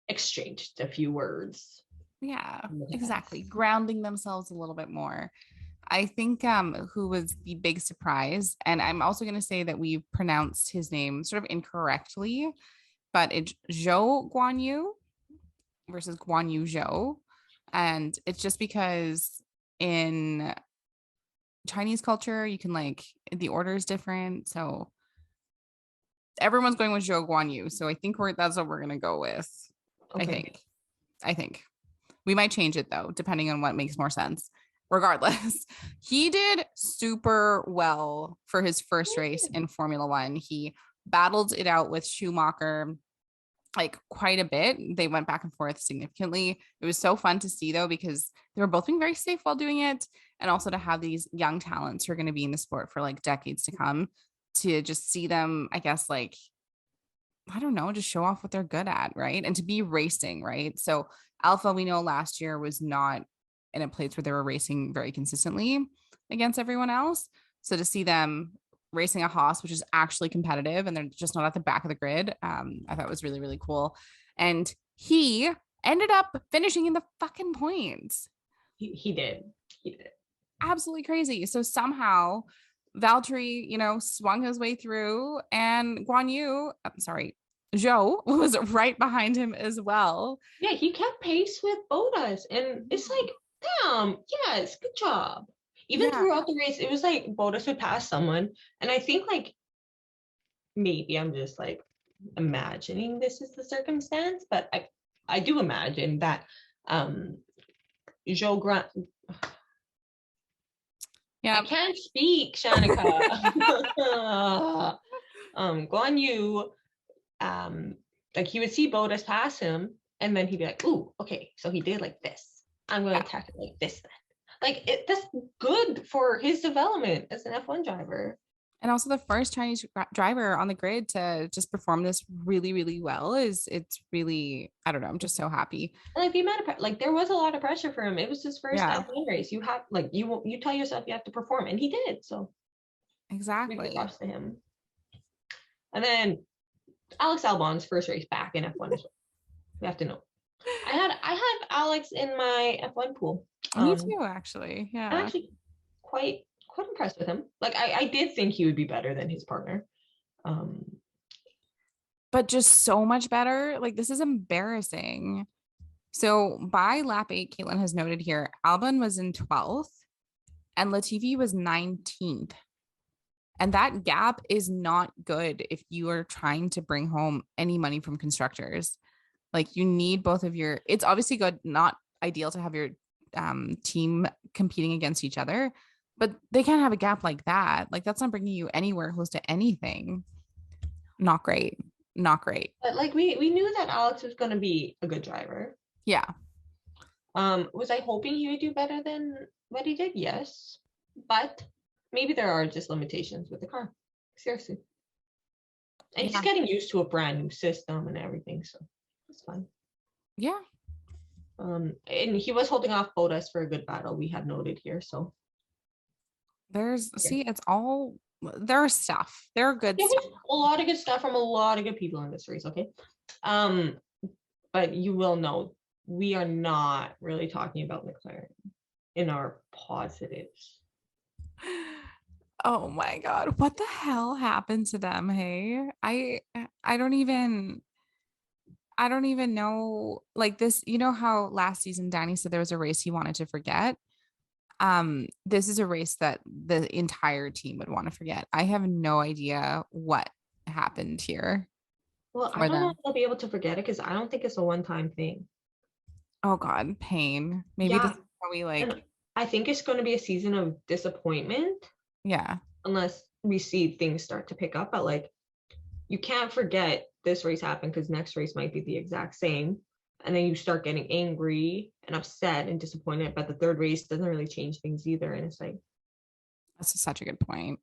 exchanged a few words. Yeah, exactly. Grounding themselves a little bit more. I think who was the big surprise, and I'm also going to say that we pronounced his name sort of incorrectly, but it's Zhou Guanyu versus Guanyu Zhou. And it's just because in Chinese culture, you can like, the order is different. So everyone's going with Zhou Guanyu. So I think that's what we're going to go with. Okay. I think we might change it though, depending on what makes more sense. Regardless, he did super well for his first race in Formula One. He battled it out with Schumacher like quite a bit. They went back and forth significantly. It was so fun to see though, because they were both being very safe while doing it. And also to have these young talents who are going to be in the sport for like decades to come, to just see them, I guess, like, I don't know, just show off what they're good at, right? And to be racing, right? So Alpha, we know last year was not in a place where they were racing very consistently. against everyone else. So to see them racing a Haas, which is actually competitive and they're just not at the back of the grid, I thought was really, really cool. And he ended up finishing in the fucking points. He did. He did. Absolutely crazy. So somehow Valtteri, swung his way through, and Zhou was right behind him as well. Yeah, he kept pace with Bottas, and it's like, damn, yes, good job. Even throughout the race, it was like Bottas would pass someone, and I think like maybe I'm just like imagining this is the circumstance, but I do imagine that Zhou Grant. Yeah, I can't speak, Shanika. Guan Yu, like he would see Bottas pass him, and then he'd be like, "Ooh, okay, so he did like this. I'm going to attack it like this then." Like that's good for his development as an F1 driver. And also the first Chinese driver on the grid to just perform this really, really well it's really, I don't know, I'm just so happy. Like the amount of like there was a lot of pressure for him. It was his first F1 race. You have like you tell yourself you have to perform, and he did. So exactly. Props to him. And then Alex Albon's first race back in F1 as well. We have to know. I have Alex in my F1 pool. Me too, actually. Yeah. I'm actually quite impressed with him. Like I did think he would be better than his partner. But just so much better. Like this is embarrassing. So by lap 8, Caitlin has noted here, Albon was in 12th and Latifi was 19th. And that gap is not good if you are trying to bring home any money from constructors. Like you need both of your, it's obviously good, not ideal to have your team competing against each other, but they can't have a gap like that. Like that's not bringing you anywhere close to anything. Not great. But like we knew that Alex was going to be a good driver. Yeah. Was I hoping he would do better than what he did? Yes. But maybe there are just limitations with the car. Seriously. And he's getting used to a brand new system and everything, so it's fine. Yeah. And he was holding off Bottas for a good battle, we have noted here. So it's all there's stuff. There are good stuff. A lot of good stuff from a lot of good people in this race, okay? But you will know we are not really talking about McLaren in our positives. Oh my God. What the hell happened to them? Hey, I don't even know, like this, how last season Danny said there was a race he wanted to forget. This is a race that the entire team would want to forget. I have no idea what happened here. Well, I don't know if they'll be able to forget it because I don't think it's a one-time thing. Oh God, pain. Maybe this is how we like. And I think it's going to be a season of disappointment. Yeah. Unless we see things start to pick up, but like you can't forget this race happened because next race might be the exact same. And then you start getting angry and upset and disappointed, but the third race doesn't really change things either. And it's like, that's such a good point.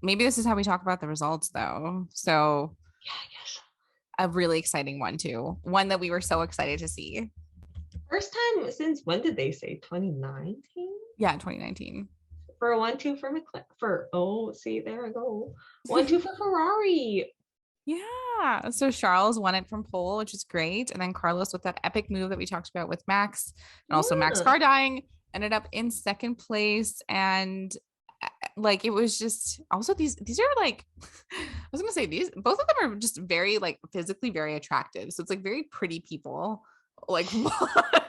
Maybe this is how we talk about the results though. So yeah, I guess a really exciting one too. One that we were so excited to see. First time since when did they say 2019? Yeah, 2019. For a 1-2 for McLaren. See, there I go. 1-2 for Ferrari. Yeah. So Charles won it from pole, which is great. And then Carlos with that epic move that we talked about with Max, and also Max car dying, ended up in second place. And like it was just also these are like I was gonna say both of them are just very like physically very attractive. So it's like very pretty people. Like what?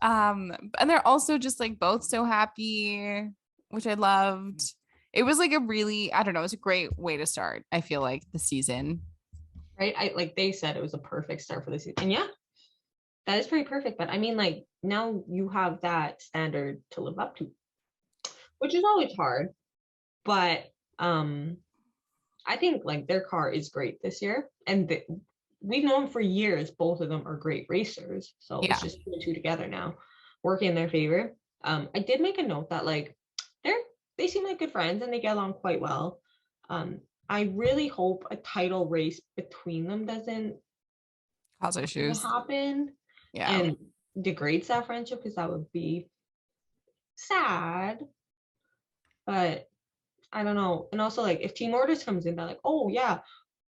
And they're also just like both so happy, which I loved. It was like a really, I don't know, it's a great way to start, I feel like, the season. Right? Like they said it was a perfect start for the season. And yeah, that is pretty perfect. But I mean, like now you have that standard to live up to, which is always hard. But I think like their car is great this year. And we've known for years both of them are great racers. So it's just 2 and 2 together now, working in their favor. I did make a note that like they seem like good friends and they get along quite well. I really hope a title race between them doesn't cause issues happen, Yeah. and degrades that friendship, because that would be sad. But I don't know. And also, like, if Team Orders comes in, they're like, oh yeah,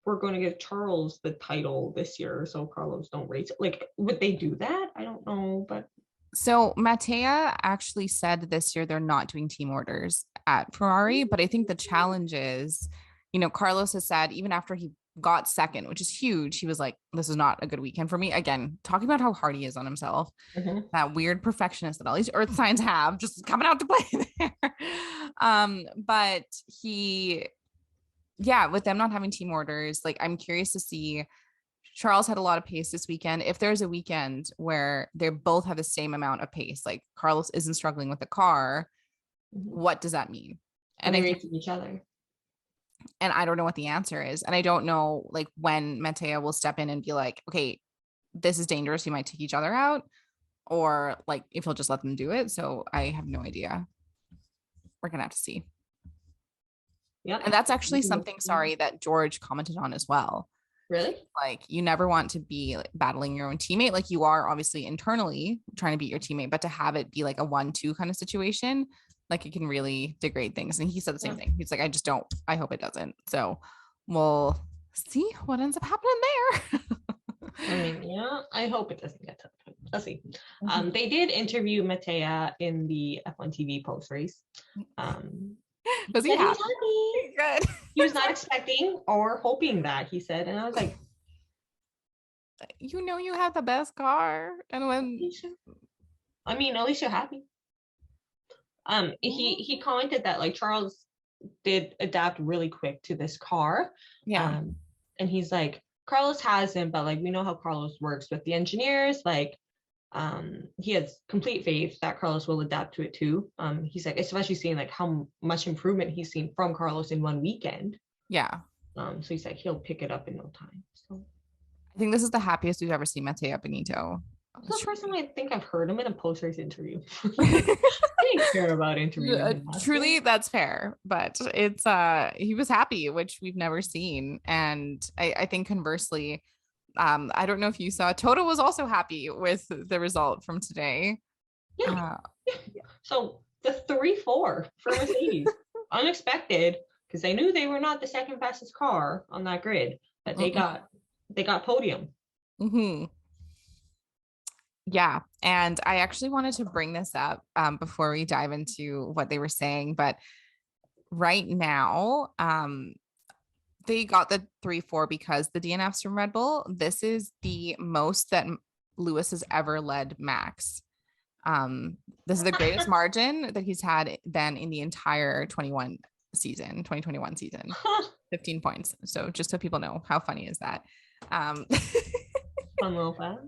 we're going to give Charles the title this year, so Carlos don't race it. Like, would they do that? I don't know, but So Mattea actually said this year they're not doing team orders at Ferrari, but I think the challenge is, Carlos has said even after he got second, which is huge, he was like, this is not a good weekend for me. Again, talking about how hard he is on himself, that weird perfectionist that all these earth signs have just coming out to play there. But with them not having team orders, like I'm curious to see. Charles had a lot of pace this weekend. If there's a weekend where they both have the same amount of pace, like Carlos isn't struggling with the car, what does that mean? and they racing each other. And I don't know what the answer is. And I don't know like when Mattea will step in and be like, okay, this is dangerous. You might take each other out, or like if he'll just let them do it. So I have no idea. We're gonna have to see. Yeah. And that's actually something, sorry, that George commented on as well. Really? Like you never want to be like, battling your own teammate. Like you are obviously internally trying to beat your teammate, but to have it be like a 1-2 kind of situation, like it can really degrade things. And he said the same thing. He's like, I hope it doesn't. So we'll see what ends up happening there. I mean, yeah, I hope it doesn't get to that point. Let's see. They did interview Mattea in the F1 TV post race. Was he happy? Good. He was not expecting or hoping that, he said. And I was like, you have the best car. And when I mean, at least you're happy. He commented that like Charles did adapt really quick to this car. Yeah. And he's like, Carlos hasn't, but like we know how Carlos works with the engineers. Like he has complete faith that Carlos will adapt to it too. He's like, especially seeing like how much improvement he's seen from Carlos in one weekend. Yeah. So he's like, he'll pick it up in no time. So I think this is the happiest we've ever seen Mattea Benito. It's the first time I think I've heard him in a post-race interview. I didn't care about interviewing. Truly, that's fair. But it's he was happy, which we've never seen. And I think conversely, I don't know if you saw, Toto was also happy with the result from today. Yeah. So the 3-4 for Mercedes, unexpected, because they knew they were not the second fastest car on that grid, but they got podium. Yeah. And I actually wanted to bring this up before we dive into what they were saying. But right now, they got the 3-4 because the DNFs from Red Bull. This is the most that Lewis has ever led Max. This is the greatest margin that he's had then in the entire 2021 season. 15 points. So just so people know, how funny is that? Fun little fact.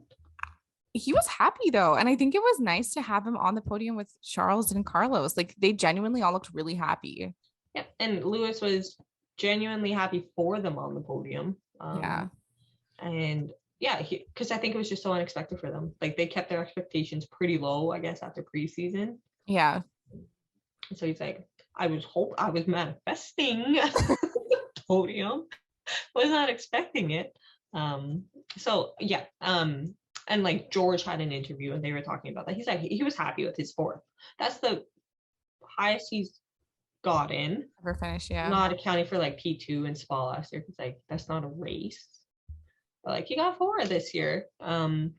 He was happy though, and I think it was nice to have him on the podium with Charles and Carlos. Like they genuinely all looked really happy. Yeah, and Lewis was genuinely happy for them on the podium. And yeah, because I think it was just so unexpected for them. Like they kept their expectations pretty low, I guess, after preseason. Yeah. So he's like, I was manifesting podium, was not expecting it. So yeah. And like George had an interview and they were talking about that. He's like, he was happy with his 4th. That's the highest he's gotten. Ever finished, yeah. Not accounting for like P2 and Spa last year. It's like, that's not a race. But like he got 4 this year. And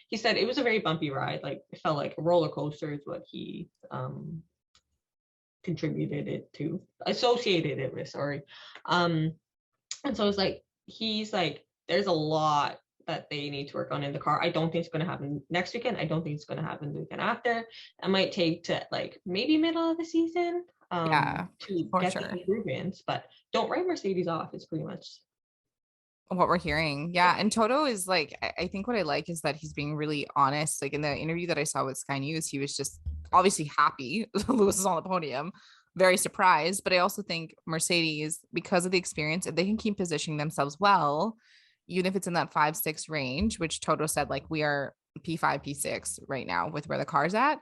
he said it was a very bumpy ride. Like it felt like a roller coaster is what he associated it with, sorry. And so it's like, he's like, there's a lot that they need to work on in the car. I don't think it's going to happen next weekend. I don't think it's going to happen the weekend after. It might take to like maybe middle of the season to get the improvements, but don't write Mercedes off. It's pretty much what we're hearing. Yeah. And Toto is like, I think what I like is that he's being really honest. Like in the interview that I saw with Sky News, he was just obviously happy Lewis is on the podium, very surprised. But I also think Mercedes, because of the experience, if they can keep positioning themselves well, even if it's in that 5-6 range, which Toto said, like we are P5, P6 right now with where the car's at,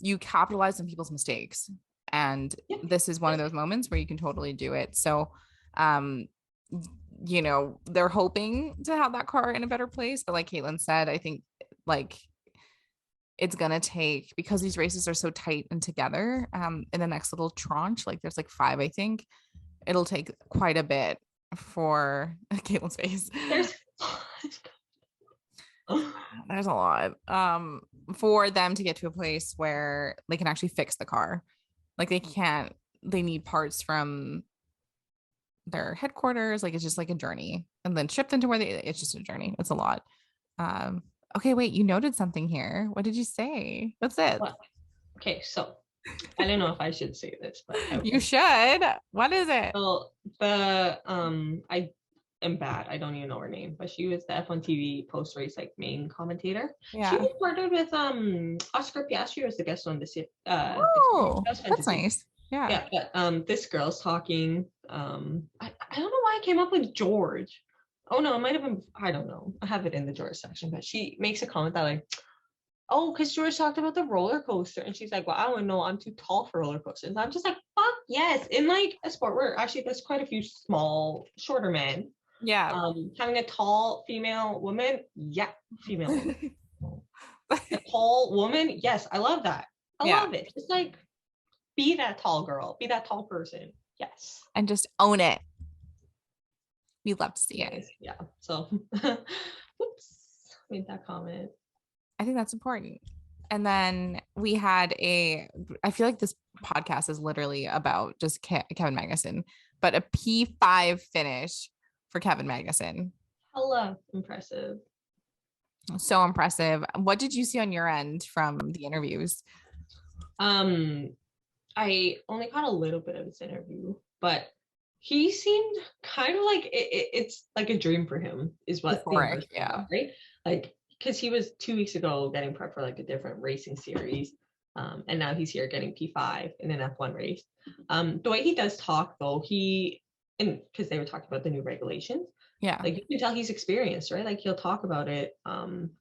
you capitalize on people's mistakes. And this is one of those moments where you can totally do it. So, they're hoping to have that car in a better place. But like Caitlin said, I think Like it's gonna take, because these races are so tight and together, in the next little tranche, like there's like 5, I think. It'll take quite a bit for Caitlin's face. There's There's a lot. For them to get to a place where they can actually fix the car. Like they need parts from their headquarters. Like it's just like a journey. And then shipped into it's just a journey. It's a lot. Okay, wait, you noted something here. What did you say? What's it? What? Okay, so I don't know if I should say this, but you should. What is it? So I am bad. I don't even know her name, but she was the F1 TV post race like main commentator. Yeah. She was partnered with Oscar Piastri as the guest on this. Oh, that's nice. Yeah. Yeah, but this girl's talking. I don't know why I came up with George. Oh no, it might have been, I don't know. I have it in the George section, but she makes a comment that like, oh, because George talked about the roller coaster, and she's like, well, I don't know, I'm too tall for roller coasters. And I'm just like, fuck yes. In like a sport where actually there's quite a few small, shorter men. Yeah. Having a tall female woman, yeah, female woman. A tall woman, yes, I love that. I love it. Just like, be that tall girl, be that tall person. Yes. And just own it. We love to see it. Yeah. So, whoops, made that comment. I think that's important. And then we had I feel like this podcast is literally about just Kevin Magnussen, but a P5 finish for Kevin Magnussen. Hella impressive. So impressive. What did you see on your end from the interviews? I only caught a little bit of his interview, but he seemed kind of like it's like a dream for him, is what. Yeah. Right. Like, because he was 2 weeks ago getting prepped for like a different racing series, and now he's here getting P5 in an F1 race. The way he does talk though, because they were talking about the new regulations. Yeah. Like you can tell he's experienced, right? Like he'll talk about it.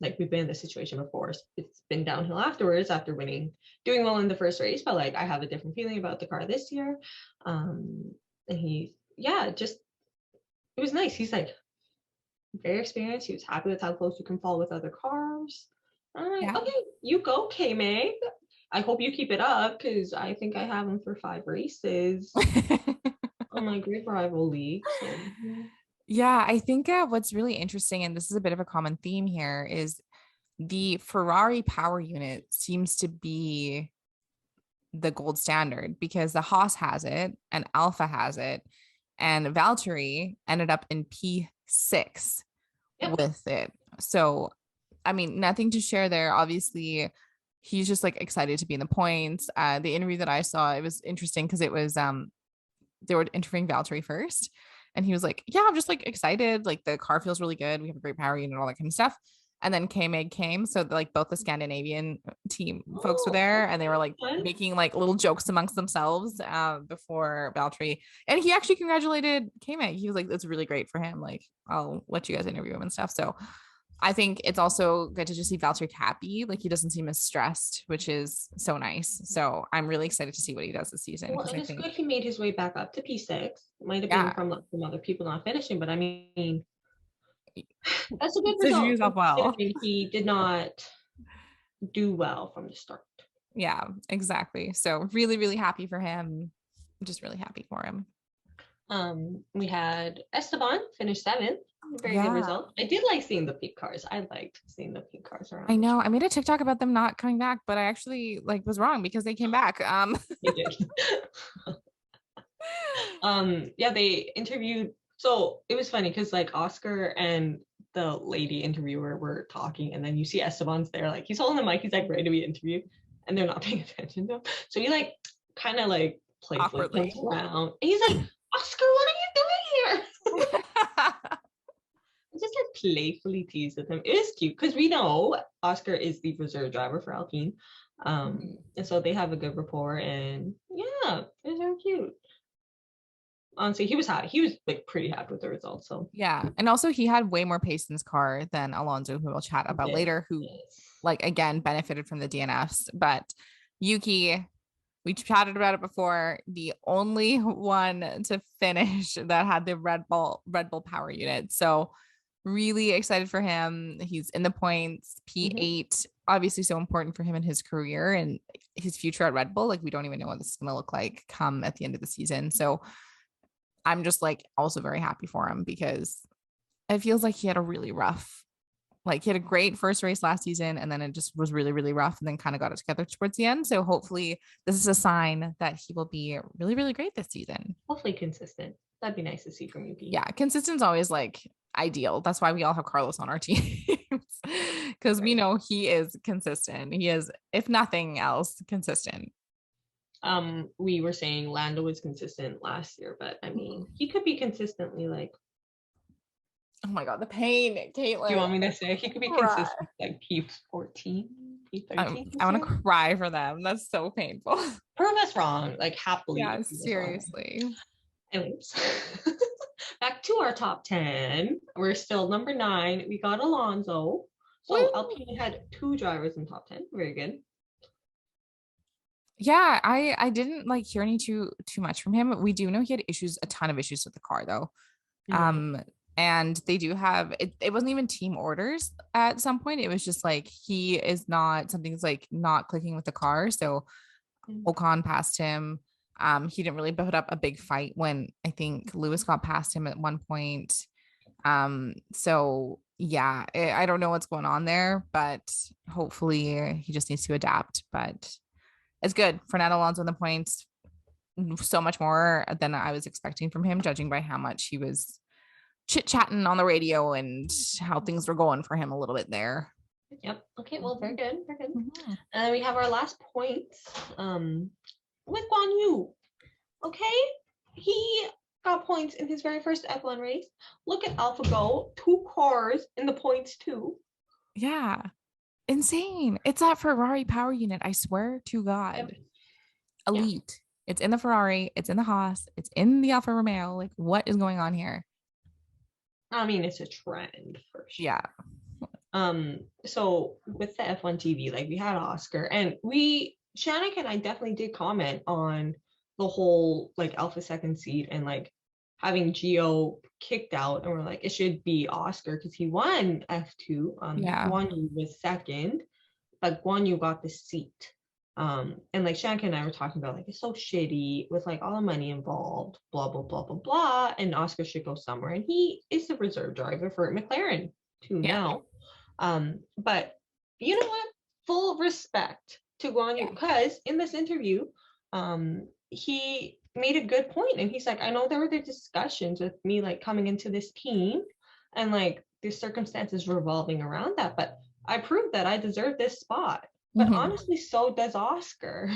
Like we've been in this situation before. It's been downhill afterwards after doing well in the first race, but like I have a different feeling about the car this year. And it was nice. He's like very experienced. He was happy with how close you can fall with other cars. I'm like, okay, you go, K-Mag. I hope you keep it up, because I think I have him for 5 races on my grid rival league. So. Yeah, I think what's really interesting, and this is a bit of a common theme here, is the Ferrari power unit seems to be the gold standard, because the Haas has it and Alfa has it, and Valtteri ended up in P6 with it. So, I mean, nothing to share there. Obviously, he's just like excited to be in the points. The interview that I saw, it was interesting because it was they were interviewing Valtteri first. And he was like, yeah, I'm just like excited. Like the car feels really good. We have a great power unit and all that kind of stuff. And then K-Mag came. So like both the Scandinavian team folks were there, and they were like making like little jokes amongst themselves before Valtteri. And he actually congratulated K-Mag. He was like, that's really great for him. Like, I'll let you guys interview him and stuff. So I think it's also good to just see Valtteri happy. Like he doesn't seem as stressed, which is so nice. So I'm really excited to see what he does this season. Well, and it's good he made his way back up to P6. It might have been from other people not finishing, but I mean, that's a good result. Well. He did not do well from the start. Yeah, exactly. So really, really happy for him. Just really happy for him. We had Esteban finish 7th. Very good result. I did like seeing the pink cars. I liked seeing the pink cars around. I know. I made a TikTok about them not coming back, but I actually like was wrong because they came back. They did. Yeah, they interviewed. So it was funny because like Oscar and the lady interviewer were talking, and then you see Esteban's there, like he's holding the mic, he's like ready to be interviewed, and they're not paying attention to him. So he like kind of like playfully comes around, and he's like, Oscar, what are you doing here? Just like playfully teased with him. It is cute because we know Oscar is the reserve driver for Alpine, and so they have a good rapport, and yeah, it's very cute. Honestly, he was happy. He was like pretty happy with the results. So yeah, and also he had way more pace in his car than Alonso, who we'll chat about later, who like again benefited from the DNFs. But Yuki, we chatted about it before, the only one to finish that had the Red Bull power unit. So Really excited for him. He's in the points. P8, obviously so important for him in his career and his future at Red Bull. Like we don't even know what this is going to look like come at the end of the season. So I'm just like also very happy for him because it feels like he had a really rough, like he had a great first race last season and then it just was really, really rough and then kind of got it together towards the end. So hopefully this is a sign that he will be really, really great this season. Hopefully consistent. That'd be nice to see from you, Pete. Yeah, consistent's always like ideal. That's why we all have Carlos on our teams because we Right. know he is consistent. He is, if nothing else, consistent. We were saying Lando was consistent last year, but I mean, he could be consistently like. Oh my god, the pain, Caitlin. Do you want me to say he could be Cry. consistent like P14, P13? I want to cry for them. That's so painful. Prove us wrong, like happily. Yeah, seriously. Anyways, back to our top 10. We're still number 9. We got Alonso. So Woo! Alpine had 2 drivers in top 10. Very good. Yeah, I didn't like hear any too much from him. We do know he had a ton of issues with the car though. And they do have it wasn't even team orders at some point. It was just like he is not, something's like not clicking with the car. So Ocon passed him. He didn't really put up a big fight when I think Lewis got past him at one point. So yeah, I don't know what's going on there, but hopefully he just needs to adapt. But it's good. Fernando Alonso in the points, so much more than I was expecting from him, judging by how much he was chit-chatting on the radio and how things were going for him a little bit there. Yep. Okay, well, very good. Very good. Mm-hmm. And then we have our last points with Guan Yu. Okay, he got points in his very first F1 race. Look at Alpha go, 2 cars in the points too. Yeah, insane. It's that Ferrari power unit, I swear to God. Yep. Elite. Yeah. It's in the Ferrari, it's in the Haas, it's in the Alfa Romeo. Like, what is going on here? I mean, it's a trend for sure. Yeah. So with the F1 TV, like we had Oscar, and Shanika and I definitely did comment on the whole like Alpha second seat and like having Gio kicked out, and we're like, it should be Oscar because he won F2. Guan Yu was second, but Guan Yu got the seat. And like Shanika and I were talking about, like, it's so shitty with like all the money involved, blah blah blah blah blah, and Oscar should go somewhere, and he is the reserve driver for McLaren too now. But you know what? Full respect to Guan Yu, because in this interview, he made a good point, and he's like, I know there were the discussions with me like coming into this team, and like the circumstances revolving around that, but I proved that I deserve this spot. But honestly, so does Oscar.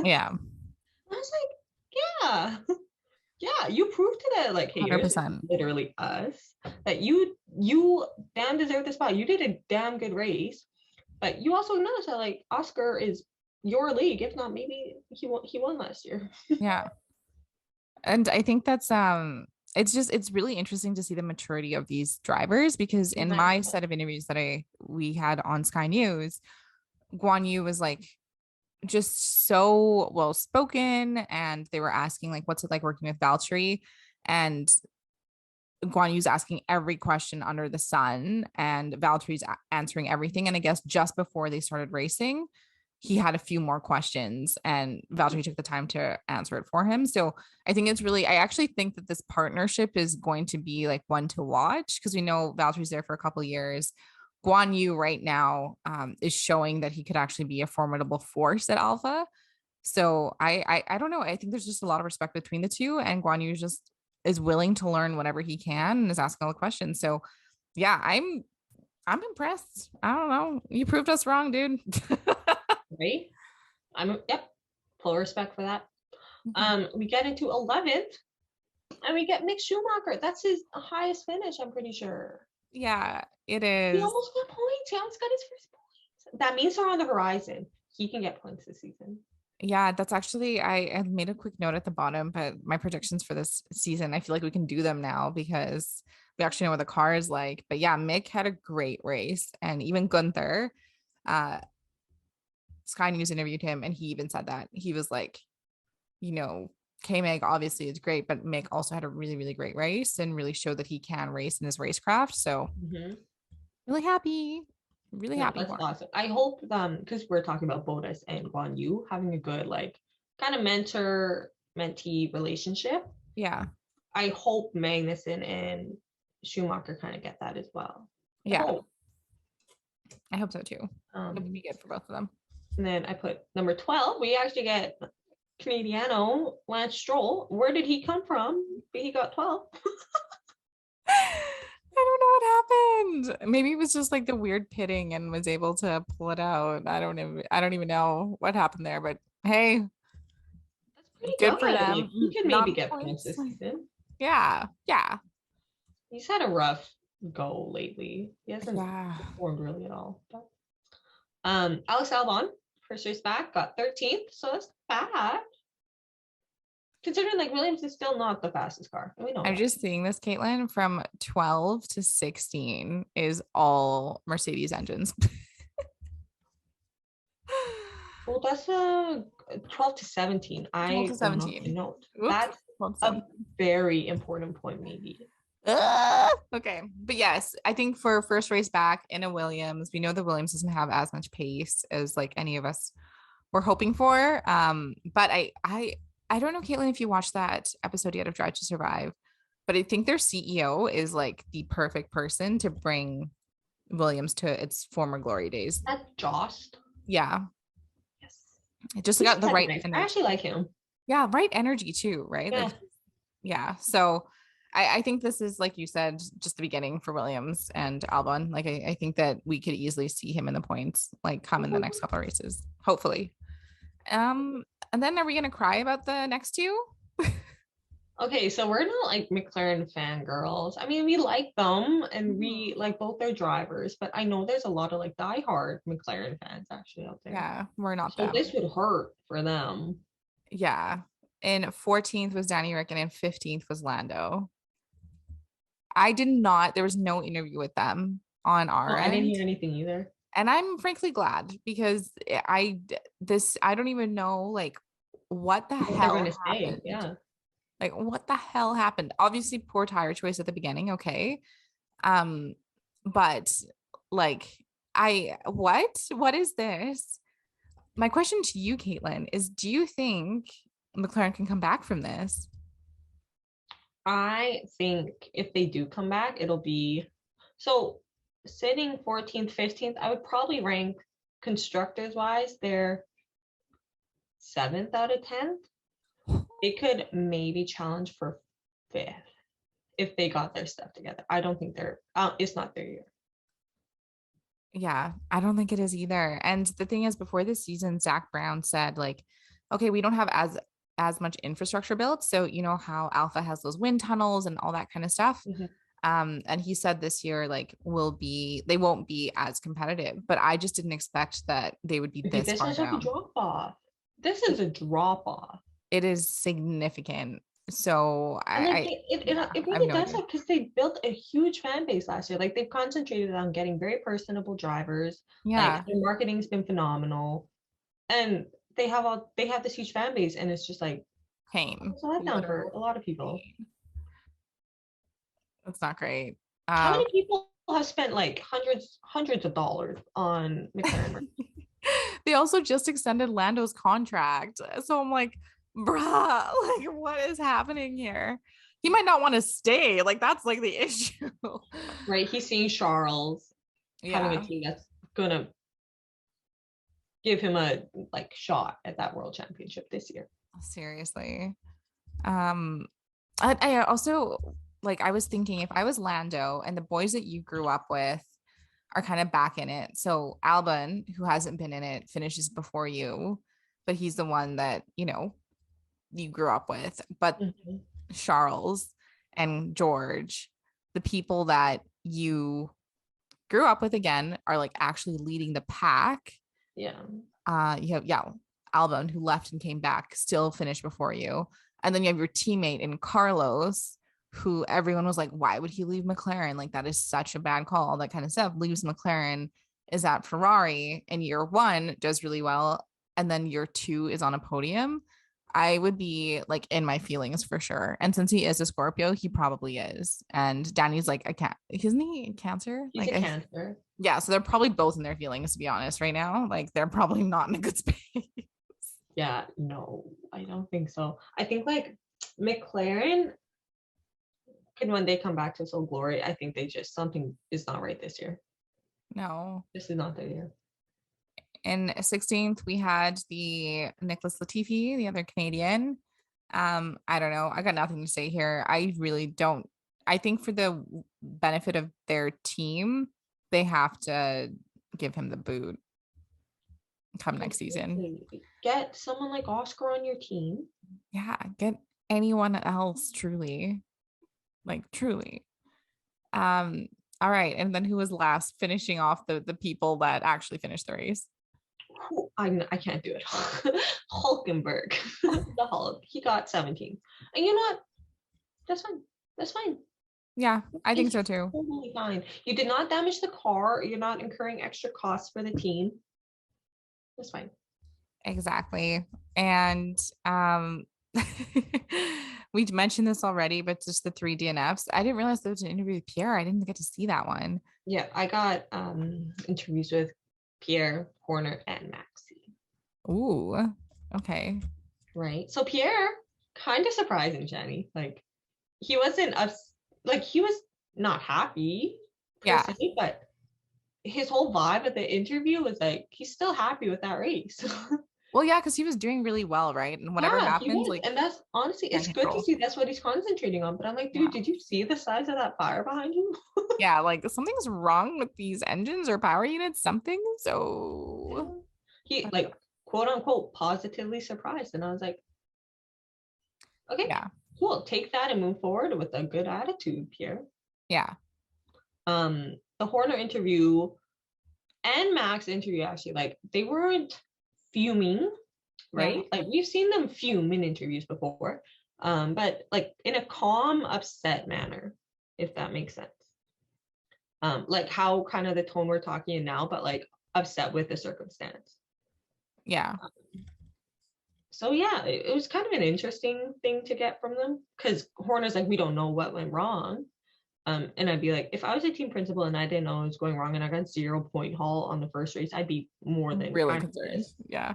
Yeah. I was like, yeah, you proved to that, like, haters, 100%. Literally us, that you damn deserve the spot. You did a damn good race, but you also know that like Oscar is your league. If not, maybe he won last year. Yeah. And I think that's it's really interesting to see the maturity of these drivers, because in my set of interviews that we had on Sky News, Guan Yu was like just so well spoken, and they were asking like, what's it like working with Valtteri, and Guan Yu's asking every question under the sun and Valtteri's answering everything. And I guess just before they started racing, he had a few more questions and Valtteri took the time to answer it for him. So I think I actually think that this partnership is going to be like one to watch, because we know Valtteri's there for a couple of years. Guan Yu right now is showing that he could actually be a formidable force at Alpha. So I don't know. I think there's just a lot of respect between the two, and Guan Yu is willing to learn whatever he can and is asking all the questions. So yeah, I'm impressed. I don't know. You proved us wrong, dude. Right? Full respect for that. We get into 11th and we get Mick Schumacher. That's his highest finish, I'm pretty sure. Yeah, it is. He almost got points. He almost got his first points. That means they're on the horizon. He can get points this season. Yeah, that's actually, I made a quick note at the bottom, but my predictions for this season, I feel like we can do them now because we actually know what the car is like. But yeah, Mick had a great race, and even Gunther, Sky News interviewed him, and he even said that he was like, K-Meg obviously is great, but Mick also had a really, really great race and really showed that he can race in his racecraft. So really happy, really No, happy that's for him. awesome. I hope because we're talking about Bodas and Guan Yu having a good like kind of mentor-mentee relationship. Yeah. I hope Magnussen and Schumacher kind of get that as well. Yeah. I hope so too. It would be Um, good for both of them. and then I put number 12. We actually get Canadiano Lance Stroll. Where did he come from? He got 12. I don't know what happened. Maybe it was just like the weird pitting and was able to pull it out. I don't even know what happened there, but hey, That's pretty good for good. them. Like he could maybe Not get points points. this season. Yeah. Yeah. He's had a rough go lately. He hasn't Yeah. performed really at all. But Alex Albon, first race back, got 13th, so that's bad. Considering like Williams is still not the fastest car. We know I'm that. just seeing this, Caitlin, from 12 to 16 is all Mercedes engines. Well, that's 12 to 17. 12 I to wrote off the 17. note. Oops. That's 12 to a 17. very important point, maybe. Okay. But yes, I think for first race back in a Williams, we know the Williams doesn't have as much pace as like any of us were hoping for. But I don't know, Caitlin, if you watched that episode yet of Drive to Survive, but I think their CEO is like the perfect person to bring Williams to its former glory days. That's Jost. Yeah. Yes. It just He's got the right nice. I energy. actually like him. Yeah, right energy too, right? Yeah. Like, yeah. So I think this is, like you said, just the beginning for Williams and Albon. Like I think that we could easily see him in the points, like come in the next couple of races, hopefully. And then are we gonna cry about the next two? Okay, so we're not like McLaren fangirls. I mean, we like them and we like both their drivers, but I know there's a lot of like diehard McLaren fans actually out there. Yeah, we're not So them. this would hurt for them. Yeah. And 14th was Danny Rick and 15th was Lando. There was no interview with them on our I didn't end. hear anything either. And I'm frankly glad because I don't even know like what the What they're hell gonna say, happened. yeah. Like what the hell happened? Obviously poor tire choice at the beginning, okay. But like what is this? My question to you, Caitlin, is do you think McLaren can come back from this? I think if they do come back, it'll be so sitting 14th, 15th, I would probably rank constructors wise, they're 7th out of 10th. They could maybe challenge for 5th if they got their stuff together. I don't think it's not their year. Yeah, I don't think it is either. And the thing is, before this season, Zach Brown said, like, okay, we don't have as much infrastructure built. So you know how Alpha has those wind tunnels and all that kind of stuff. And he said this year, like, they won't be as competitive. But I just didn't expect that they would be this far is like a down. drop off. This is a drop off. It is significant. So it really does it because they built a huge fan base last year. Like they've concentrated on getting very personable drivers. Yeah. Like their marketing's been phenomenal, and they have this huge fan base, and it's just like pain. it's a letdown for a lot of people. That's not great. How many people have spent like hundreds of dollars on McLaren? They also just extended Lando's contract, so I'm like, bruh, like what is happening here? He might not want to stay. Like that's like the issue. Right. He's seeing Charles having a team that's gonna give him a like shot at that world championship this year. Seriously. I also like I was thinking if I was Lando and the boys that you grew up with are kind of back in it. So Albon, who hasn't been in it, finishes before you, but he's the one that, you know, you grew up with. But Charles and George, the people that you grew up with again, are like actually leading the pack. Yeah. You have Albon, who left and came back, still finished before you. And then you have your teammate in Carlos, who everyone was like, why would he leave McLaren? Like, that is such a bad call, all that kind of stuff. Leaves McLaren, is at Ferrari, and year one does really well. And then year two is on a podium. I would be like in my feelings for sure. And since he is a Scorpio, he probably is. And Danny's like a cat, isn't he a Cancer? He's a Cancer. Yeah, so they're probably both in their feelings, to be honest, right now. Like they're probably not in a good space. Yeah, no, I don't think so. I think like McLaren can, when they come back to full glory, I think they just, something is not right this year. No. This is not the year. In 16th, we had the Nicholas Latifi, the other Canadian. I don't know. I got nothing to say here. I really don't. I think for the benefit of their team, they have to give him the boot come next season. Get someone like Oscar on your team. Yeah, get anyone else truly. Like truly. All right. And then who was last, finishing off the people that actually finished the race? I can't do it. Hulkenberg, the Hulk. He got 17. And you know what? That's fine. That's fine. Yeah, I think so too. Totally fine. You did not damage the car. You're not incurring extra costs for the team. That's fine. Exactly. And we mentioned this already, but just the 3 DNFs. I didn't realize there was an interview with Pierre. I didn't get to see that one. Yeah, I got interviews with Pierre, Horner, and Maxi. Ooh, okay. Right. So Pierre, kind of surprising, Jenny. Like he wasn't like he was not happy, yeah, se, but his whole vibe at the interview was like he's still happy with that race. Well, yeah, because he was doing really well, right? And whatever happens, like, and that's honestly, it's good to see that's what he's concentrating on. But I'm like, dude, did you see the size of that fire behind you? Yeah, like something's wrong with these engines or power units, something. So he like quote unquote positively surprised, and I was like, okay, yeah, cool, take that and move forward with a good attitude, Pierre. Yeah. The Horner interview and Max interview, actually, like they weren't fuming, right? Yeah. Like we've seen them fume in interviews before, but like in a calm, upset manner, if that makes sense. Like how kind of the tone we're talking in now, but like upset with the circumstance. Yeah. So yeah, it was kind of an interesting thing to get from them, because Horner's like, we don't know what went wrong. And I'd be like, if I was a team principal and I didn't know it was going wrong and I got 0-point haul on the first race, I'd be more than really concerned. Yeah.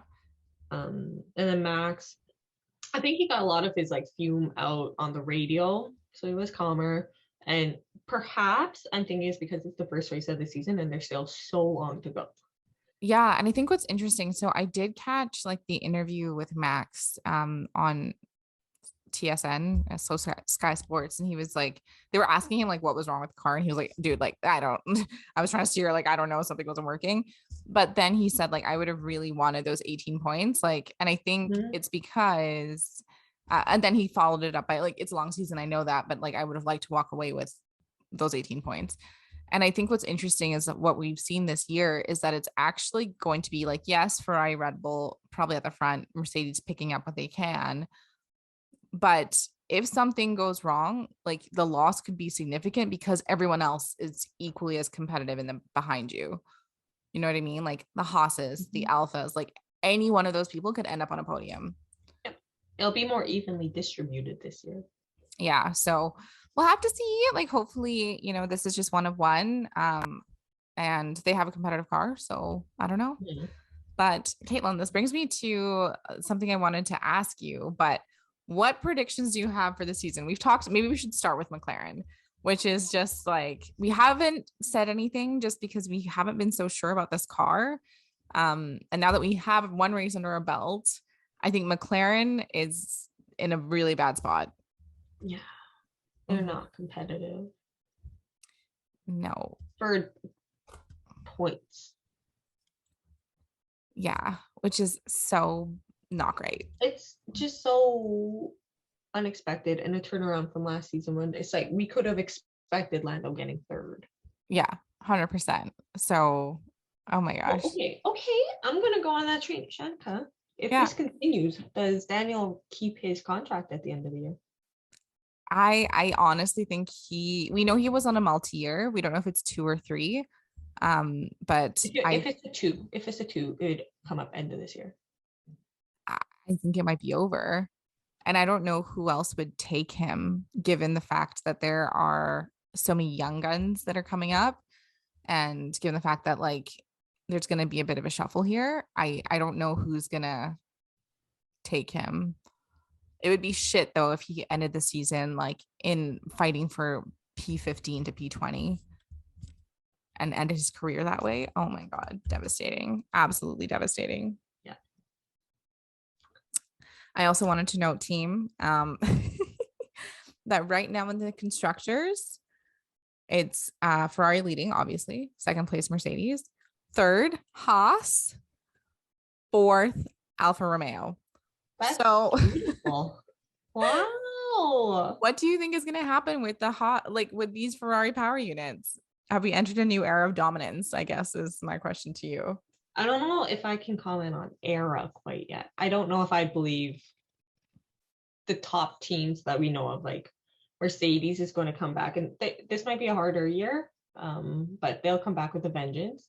And then Max, I think he got a lot of his like fume out on the radio, so he was calmer. And perhaps I'm thinking it's because it's the first race of the season and there's still so long to go. Yeah, and I think what's interesting, so I did catch like the interview with Max on TSN, so Sky Sports, and he was like, they were asking him like what was wrong with the car, and he was like, dude, like I was trying to steer, like I don't know, something wasn't working. But then he said like I would have really wanted those 18 points, like, and I think it's because and then he followed it up by like, it's a long season, I know that, but like I would have liked to walk away with those 18 points. And I think what's interesting is that what we've seen this year is that it's actually going to be like, yes, Ferrari, Red Bull probably at the front, Mercedes picking up what they can. But if something goes wrong, like the loss could be significant because everyone else is equally as competitive in the behind you. You know what I mean? Like the Haas's, the Alphas, like any one of those people could end up on a podium. Yep. It'll be more evenly distributed this year. Yeah. So we'll have to see. Like hopefully, you know, this is just one of one. And they have a competitive car. So I don't know. But Caitlin, this brings me to something I wanted to ask you, but what predictions do you have for the season? We've talked, maybe we should start with McLaren, which is just like, we haven't said anything just because we haven't been so sure about this car. And now that we have one race under our belt, I think McLaren is in a really bad spot. Yeah. They're not competitive. No. For points. Yeah, which is so not great. It's just so unexpected, and a turnaround from last season when it's like we could have expected Lando getting third. Yeah, 100%. So, oh my gosh. Okay, I'm gonna go on that train, Shanika. If this continues, does Daniel keep his contract at the end of the year? I honestly think we know he was on a multi-year. We don't know if it's 2 or 3. But if it's a two, it would come up end of this year. I I think it might be over. And I don't know who else would take him, given the fact that there are so many young guns that are coming up. And given the fact that like there's gonna be a bit of a shuffle here, I don't know who's gonna take him. It would be shit though if he ended the season like in fighting for P15 to P20 and ended his career that way. Oh my God, devastating. Absolutely devastating. Yeah. I also wanted to note, team, that right now in the constructors, it's Ferrari leading, obviously. Second place, Mercedes. Third, Haas. Fourth, Alfa Romeo. That's so beautiful. Wow. What do you think is going to happen with with these Ferrari power units? Have we entered a new era of dominance? I guess is my question to you. I don't know if I can comment on era quite yet. I don't know if I believe the top teams that we know of, like Mercedes is going to come back, and this might be a harder year, but they'll come back with a vengeance.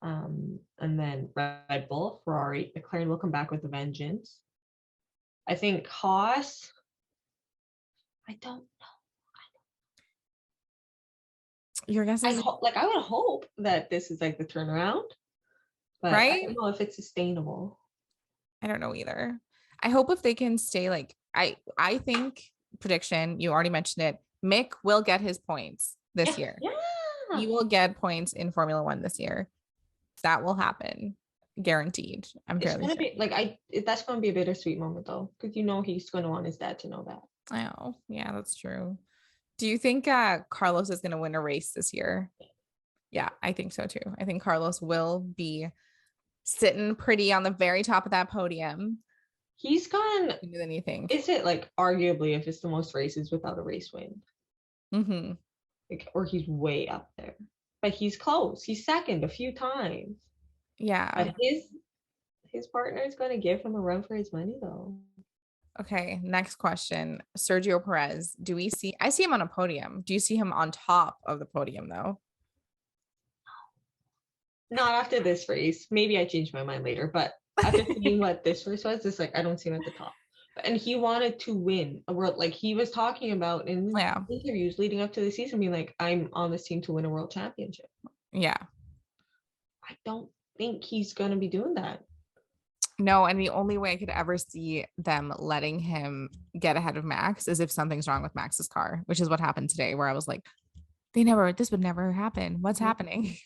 And then Red Bull, Ferrari, McLaren will come back with a vengeance. I think Haas, I don't know. Your guess is I would hope that this is like the turnaround, but right? I don't know if it's sustainable. I don't know either. I hope if they can stay like I think prediction, you already mentioned it. Mick will get his points this year. Yeah. He will get points in Formula One this year. That will happen. Guaranteed. I'm fairly sure. Be like that's gonna be a bittersweet moment though, because he's gonna want his dad to know that. Oh, yeah, that's true. Do you think Carlos is gonna win a race this year? Yeah, I think so too. I think Carlos will be sitting pretty on the very top of that podium. He's gone. Anything? Is it like arguably if it's the most races without a race win? Mm-hmm. Like, or he's way up there, but he's close. He's second a few times. Yeah. But his partner is going to give him a run for his money though. Okay, next question. Sergio Perez. I see him on a podium. Do you see him on top of the podium though? Not after this race. Maybe I changed my mind later, but after seeing what this race was, it's like I don't see him at the top. And he wanted to win a world, like he was talking about in interviews leading up to the season, being like, I'm on this team to win a world championship. Yeah. I don't think he's going to be doing that. No, and the only way I could ever see them letting him get ahead of Max is if something's wrong with Max's car, which is what happened today, where I was like, this would never happen. What's happening?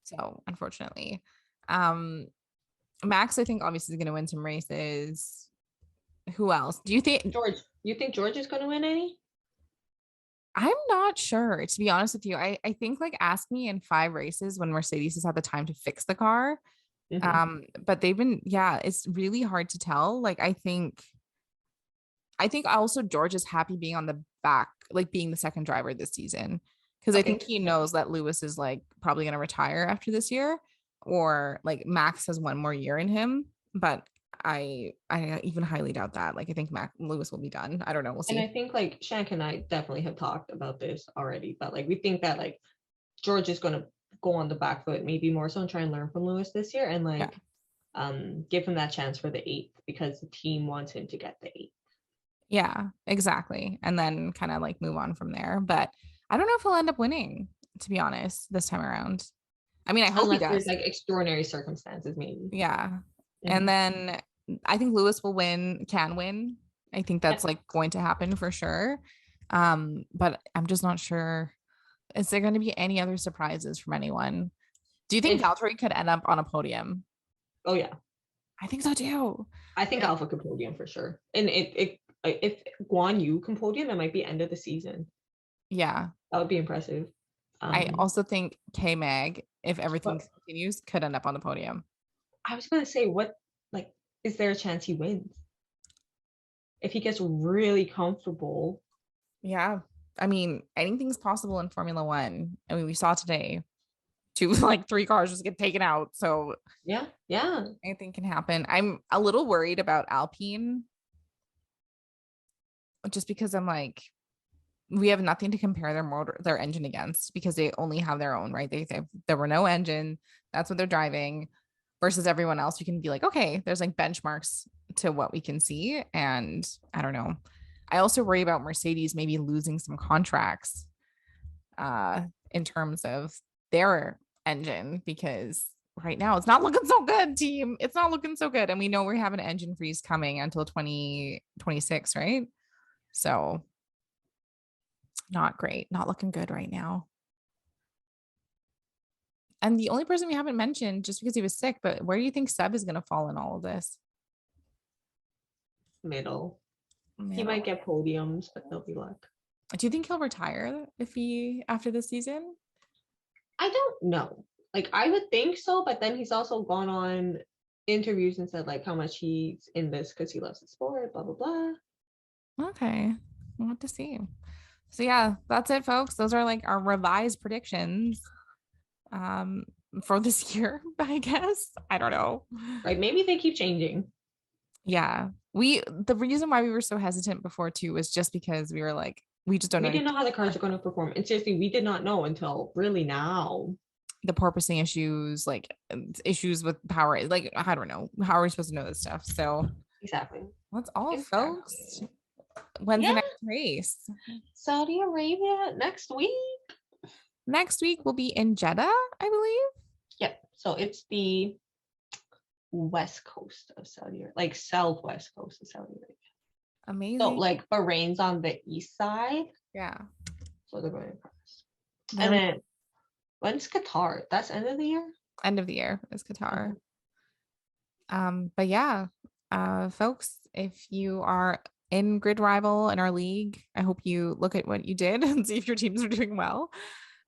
So unfortunately, Max, I think obviously is going to win some races. Who else? Do you think George? You think George is going to win any? I'm not sure, to be honest with you. I think like ask me in 5 races when Mercedes has had the time to fix the car. Mm-hmm. But they've been, it's really hard to tell. Like I think also George is happy being on the back, like being the second driver this season. Because I think he knows that Lewis is like probably going to retire after this year, or like Max has one more year in him. But I even highly doubt that. Like I think Lewis will be done. I don't know. We'll see. And I think like Shanika and I definitely have talked about this already, but like we think that like George is going to go on the back foot, maybe more so, and try and learn from Lewis this year, and like give him that chance for the 8th because the team wants him to get the 8th. Yeah, exactly. And then kind of like move on from there. But I don't know if he'll end up winning, to be honest, this time around. I mean, I hope he does. There's like extraordinary circumstances, maybe. Yeah. Mm-hmm. And then I think Lewis can win. I think that's like going to happen for sure. But I'm just not sure. Is there going to be any other surprises from anyone? Do you think Valtteri could end up on a podium? Oh yeah, I think so too. I think Alpha could podium for sure. And if Guan Yu can podium, it might be end of the season. Yeah, that would be impressive. I also think K-Mag, if everything continues, could end up on the podium. I was going to say, is there a chance he wins? If he gets really comfortable. Yeah. I mean, anything's possible in Formula One. I mean, we saw today 3 cars just get taken out. So yeah, anything can happen. I'm a little worried about Alpine, just because I'm like, we have nothing to compare their engine against because they only have their own, right? There were no engine. That's what they're driving. versus everyone else. You can be like, okay, there's like benchmarks to what we can see. And I don't know. I also worry about Mercedes maybe losing some contracts in terms of their engine, because right now it's not looking so good, team. It's not looking so good. And we know we have an engine freeze coming until 2026, right? So not great, not looking good right now. And the only person we haven't mentioned, just because he was sick, but where do you think Seb is going to fall in all of this? Middle. He Middle. might get podiums, but there'll be luck. Do you think he'll retire if he after this season? I don't know. Like, I would think so, but then he's also gone on interviews and said like how much he's in this because he loves the sport, blah blah blah. Okay, we'll have to see. So yeah, that's it, folks. Those are like our revised predictions for this year, I guess. I don't know. Right? Maybe they keep changing. Yeah. The reason why we were so hesitant before too was just because we were like, we just don't know. We didn't know how the cars are going to perform. And seriously, we did not know until really now. The porpoising issues, like issues with power. Like, I don't know. How are we supposed to know this stuff? So Exactly. that's all, Exactly. folks. When's the next race? Saudi Arabia next week. Next week will be in Jeddah, I believe. Yep. So it's the west coast of Saudi Arabia, like southwest coast of Saudi Arabia. Amazing. So like Bahrain's on the east side. Yeah. So they're going across. And then when's Qatar? That's end of the year? End of the year is Qatar. But yeah, folks, if you are in Grid Rival in our league, I hope you look at what you did and see if your teams are doing well.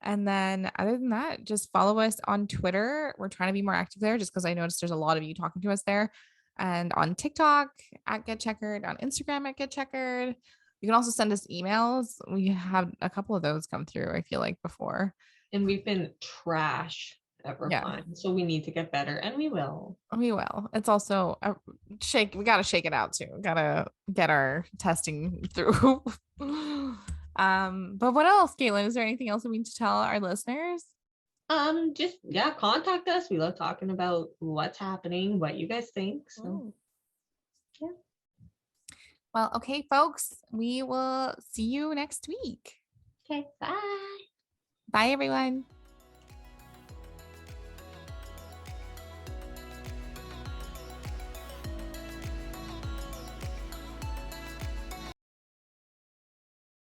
And then other than that, just follow us on Twitter. We're trying to be more active there just because I noticed there's a lot of you talking to us there. And on TikTok at Get Checkered, on Instagram at Get Checkered. You can also send us emails. We have a couple of those come through, I feel like, before. And we've been trash at replying. So we need to get better, and we will. We will. It's also a shake. We got to shake it out too. Got to get our testing through. But what else, Caitlin? Is there anything else that we need to tell our listeners? Just contact us. We love talking about what's happening, what you guys think. So yeah. Well, okay, folks, we will see you next week. Okay, bye. Bye, everyone.